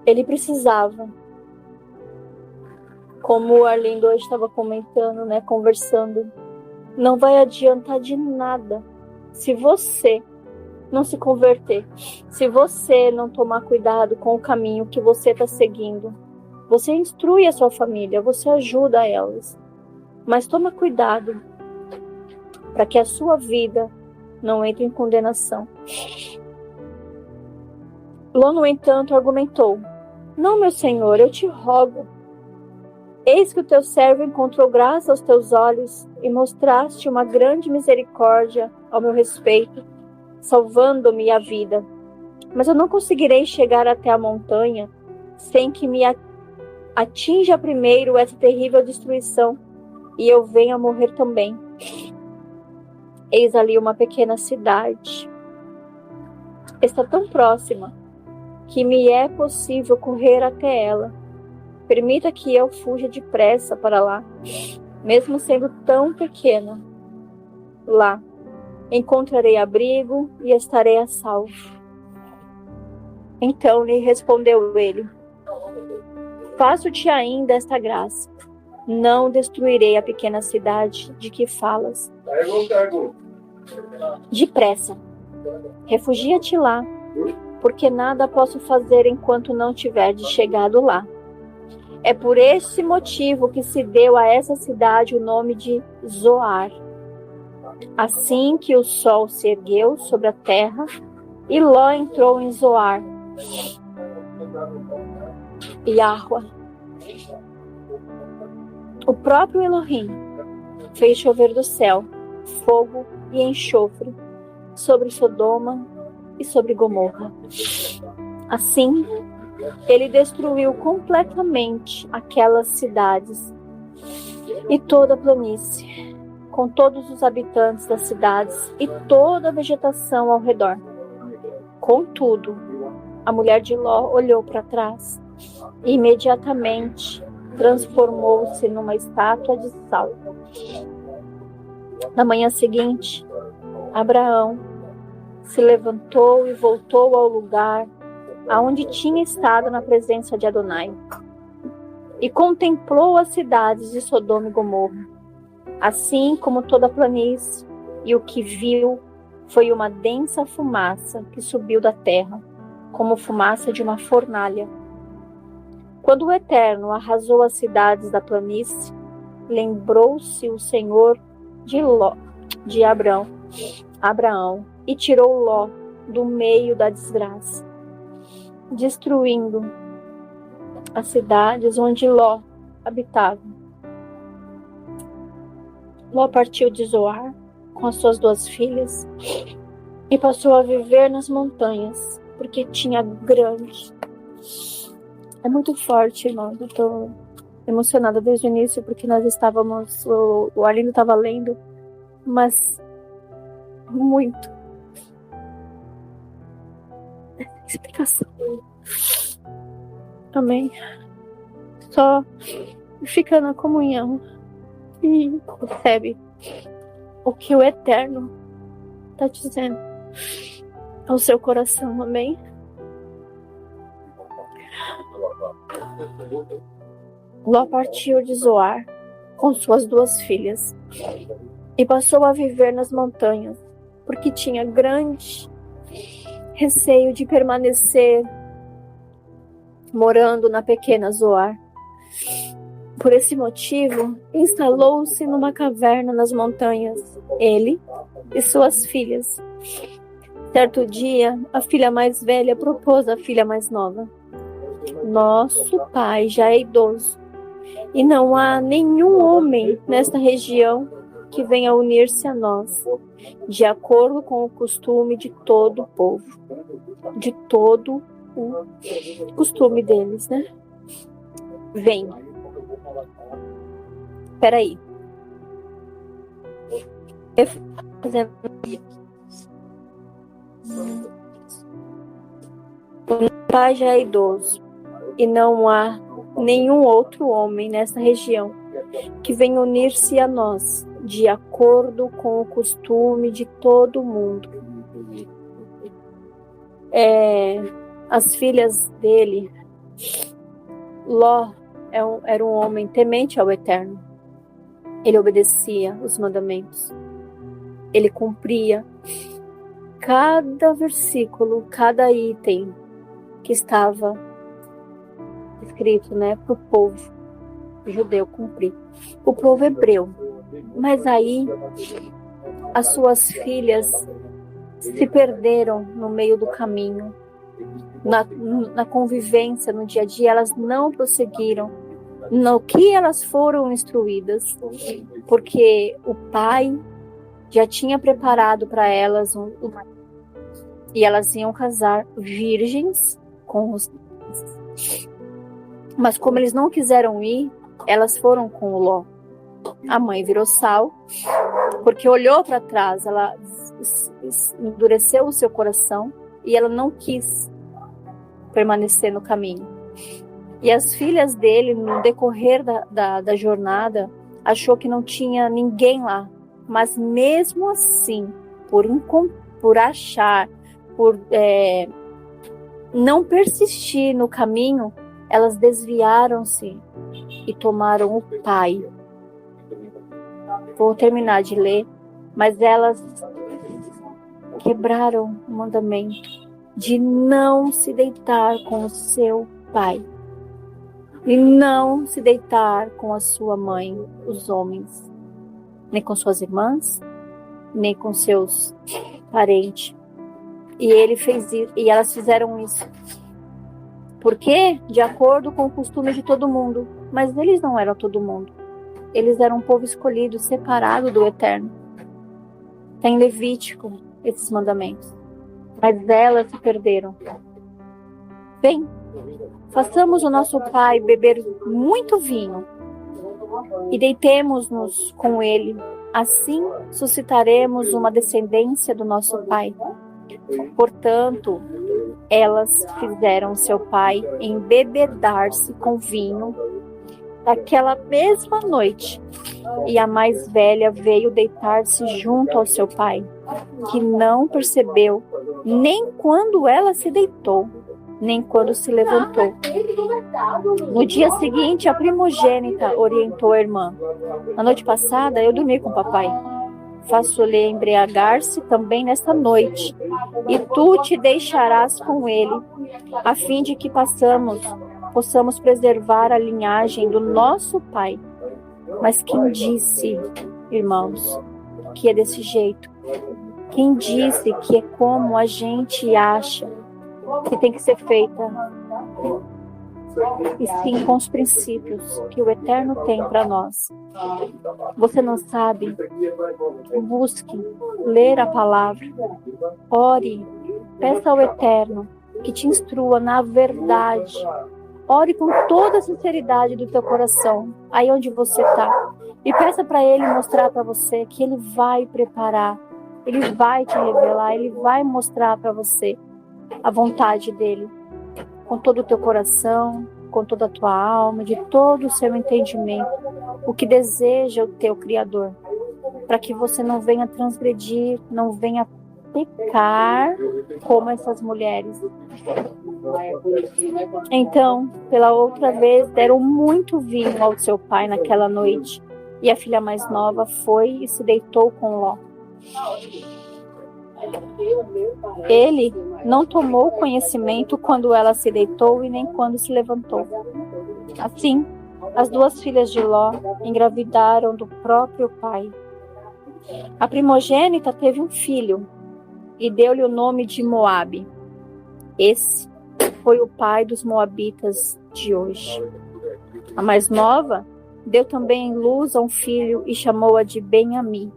ele precisava, como o Arlindo hoje estava comentando, né, conversando, não vai adiantar de nada se você não se converter, se você não tomar cuidado com o caminho que você está seguindo. Você instrui a sua família, você ajuda elas, mas toma cuidado para que a sua vida não entre em condenação. Ló, no entanto, argumentou: não, meu senhor, eu te rogo. Eis que o teu servo encontrou graça aos teus olhos e mostraste uma grande misericórdia ao meu respeito, salvando-me a vida. Mas eu não conseguirei chegar até a montanha sem que me atinja primeiro essa terrível destruição e eu venha a morrer também. Eis ali uma pequena cidade. Está tão próxima que me é possível correr até ela. Permita que eu fuja depressa para lá, mesmo sendo tão pequena. Lá encontrarei abrigo e estarei a salvo. Então lhe respondeu ele: faço-te ainda esta graça. Não destruirei a pequena cidade de que falas. Depressa, refugia-te lá, porque nada posso fazer enquanto não tiverdes chegado lá. É por este motivo que se deu a essa cidade o nome de Zoar. Assim que o sol se ergueu sobre a terra, e Ló entrou em Zoar. Yahweh, o próprio Elohim, fez chover do céu fogo e enxofre sobre Sodoma e sobre Gomorra. Assim, ele destruiu completamente aquelas cidades e toda a planície, com todos os habitantes das cidades e toda a vegetação ao redor. Contudo, a mulher de Ló olhou para trás e imediatamente transformou-se numa estátua de sal. Na manhã seguinte, Abraão se levantou e voltou ao lugar aonde tinha estado na presença de Adonai, e contemplou as cidades de Sodoma e Gomorra, assim como toda a planície, e o que viu foi uma densa fumaça que subiu da terra, como fumaça de uma fornalha. Quando o Eterno arrasou as cidades da planície, lembrou-se o Senhor de Abraão, e tirou Ló do meio da desgraça, destruindo as cidades onde Ló habitava. Ló partiu de Zoar com as suas 2 filhas e passou a viver nas montanhas, porque tinha grande... É muito forte, irmão. Eu tô emocionada desde o início, porque nós estávamos... O Arlindo estava lendo, mas muito. Explicação. Amém. Só fica na comunhão e recebe o que o Eterno está dizendo ao seu coração. Amém. Ló partiu de Zoar com suas 2 filhas e passou a viver nas montanhas, porque tinha grande receio de permanecer morando na pequena Zoar. Por esse motivo, instalou-se numa caverna nas montanhas, ele e suas filhas. Certo dia, a filha mais velha propôs à filha mais nova: nosso pai já é idoso, e não há nenhum homem nesta região que venha unir-se a nós. de acordo com o costume de todo o povo, de todo o costume deles, né? Vem. Peraí. O pai já é idoso e não há nenhum outro homem nessa região que venha unir-se a nós, de acordo com o costume de todo mundo. As filhas dele, Ló era um homem temente ao Eterno. Ele obedecia os mandamentos. Ele cumpria cada versículo, cada item que estava escrito, né, para o povo judeu cumprir. O povo hebreu. Mas aí as suas filhas se perderam no meio do caminho. Na convivência, no dia a dia, elas não prosseguiram no que elas foram instruídas, porque o pai já tinha preparado para elas e elas iam casar virgens com os... Mas como eles não quiseram ir, elas foram com o Ló. A mãe virou sal, porque olhou para trás, ela endureceu o seu coração e ela não quis permanecer no caminho. E as filhas dele, no decorrer da jornada, achou que não tinha ninguém lá. Mas mesmo assim, por achar, por não persistir no caminho, elas desviaram-se e tomaram o pai. Vou terminar de ler, mas elas quebraram o mandamento de não se deitar com o seu pai e não se deitar com a sua mãe, os homens, nem com suas irmãs, nem com seus parentes. E ele fez isso, e elas fizeram isso. Porque, de acordo com o costume de todo mundo, mas eles não eram todo mundo. Eles eram um povo escolhido, separado do Eterno. Tem Levítico esses mandamentos. Mas elas se perderam. Bem, façamos o nosso pai beber muito vinho e deitemos-nos com ele. Assim suscitaremos uma descendência do nosso pai. Portanto, elas fizeram seu pai embebedar-se com vinho naquela mesma noite. E a mais velha veio deitar-se junto ao seu pai, que não percebeu nem quando ela se deitou, nem quando se levantou. No dia seguinte, a primogênita orientou a irmã: na noite passada eu dormi com o papai. Faço-lhe embriagar-se também nesta noite, e tu te deixarás com ele, a fim de que possamos preservar a linhagem do nosso pai. Mas quem disse, irmãos, que é desse jeito? Quem disse que é como a gente acha que tem que ser feita? E sim com os princípios que o Eterno tem para nós. Você não sabe? Busque ler a palavra, ore, peça ao Eterno que te instrua na verdade. Ore com toda a sinceridade do teu coração, aí onde você está, e peça para Ele mostrar para você que Ele vai preparar, Ele vai te revelar, Ele vai mostrar para você a vontade dEle, com todo o teu coração, com toda a tua alma, de todo o seu entendimento, o que deseja o teu Criador, para que você não venha transgredir, não venha pecar como essas mulheres. Então, pela outra vez, deram muito vinho ao seu pai naquela noite, e a filha mais nova foi e se deitou com Ló. Ele não tomou conhecimento quando ela se deitou e nem quando se levantou. Assim, as duas filhas de Ló engravidaram do próprio pai. A primogênita teve um filho e deu-lhe o nome de Moabe. Esse foi o pai dos moabitas de hoje. A mais nova deu também luz a um filho e chamou-a de Ben-Ami.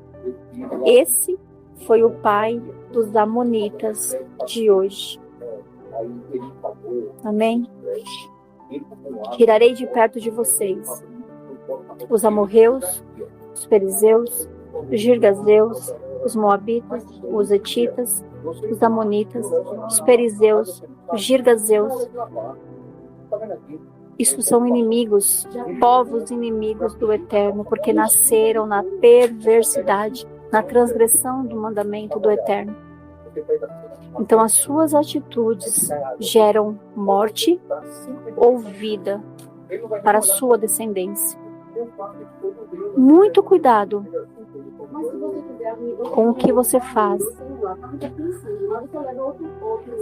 Esse foi o pai dos amonitas de hoje. Amém? Tirarei de perto de vocês os amorreus, os perizeus, os girgazeus, os moabitas, os etitas, os amonitas, os perizeus, os girgazeus. Isso são inimigos, povos inimigos do Eterno, porque nasceram na perversidade, na transgressão do mandamento do Eterno. Então as suas atitudes geram morte ou vida para a sua descendência. Muito cuidado com o que você faz.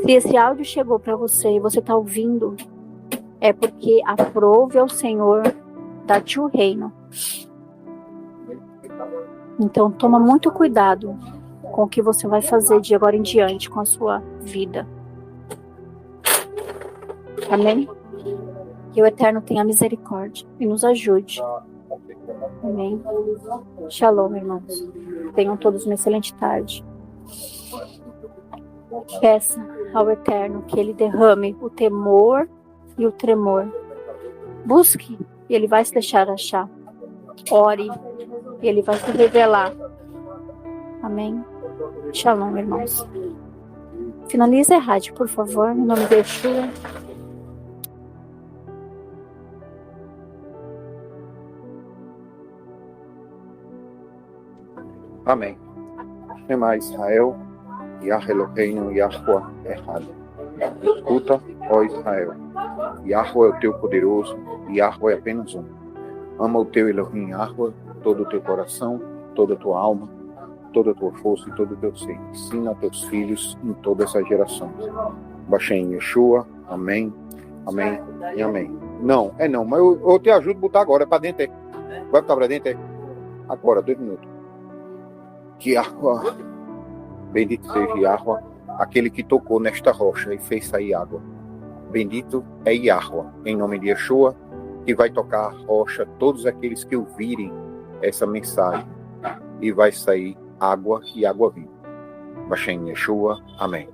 Se esse áudio chegou para você e você está ouvindo, é porque aprove ao Senhor dar-te o reino. Então toma muito cuidado com o que você vai fazer de agora em diante com a sua vida. Amém? Que o Eterno tenha misericórdia e nos ajude. Amém? Shalom, irmãos. Tenham todos uma excelente tarde. Peça ao Eterno que Ele derrame o temor e o tremor. Busque e Ele vai se deixar achar. Ore e Ele vai se revelar. Amém? Shalom, irmãos. Finalize a rádio, por favor, em nome de Yeshua. Amém. Shema Israel, Yah Eloheinu, Yahuwah Echad. Escuta, ó Israel. Yahuwah é o teu poderoso, Yahuwah é apenas um. Ama o teu Elohim Yahuwah, todo o teu coração, toda a tua alma, toda a tua força e todo o teu ser. Ensina a teus filhos em todas as gerações. Bashem Yeshua, amém, amém e amém. Não, mas eu te ajudo a botar agora, é para dentro. Vai botar para dentro? Agora, 2 minutos. Que Yahuwah, bendito seja Yahuwah, aquele que tocou nesta rocha e fez sair água. Bendito é Yahuwah, em nome de Yeshua, que vai tocar a rocha, todos aqueles que ouvirem essa mensagem, e vai sair água e água viva. Bashem Yeshua, amém.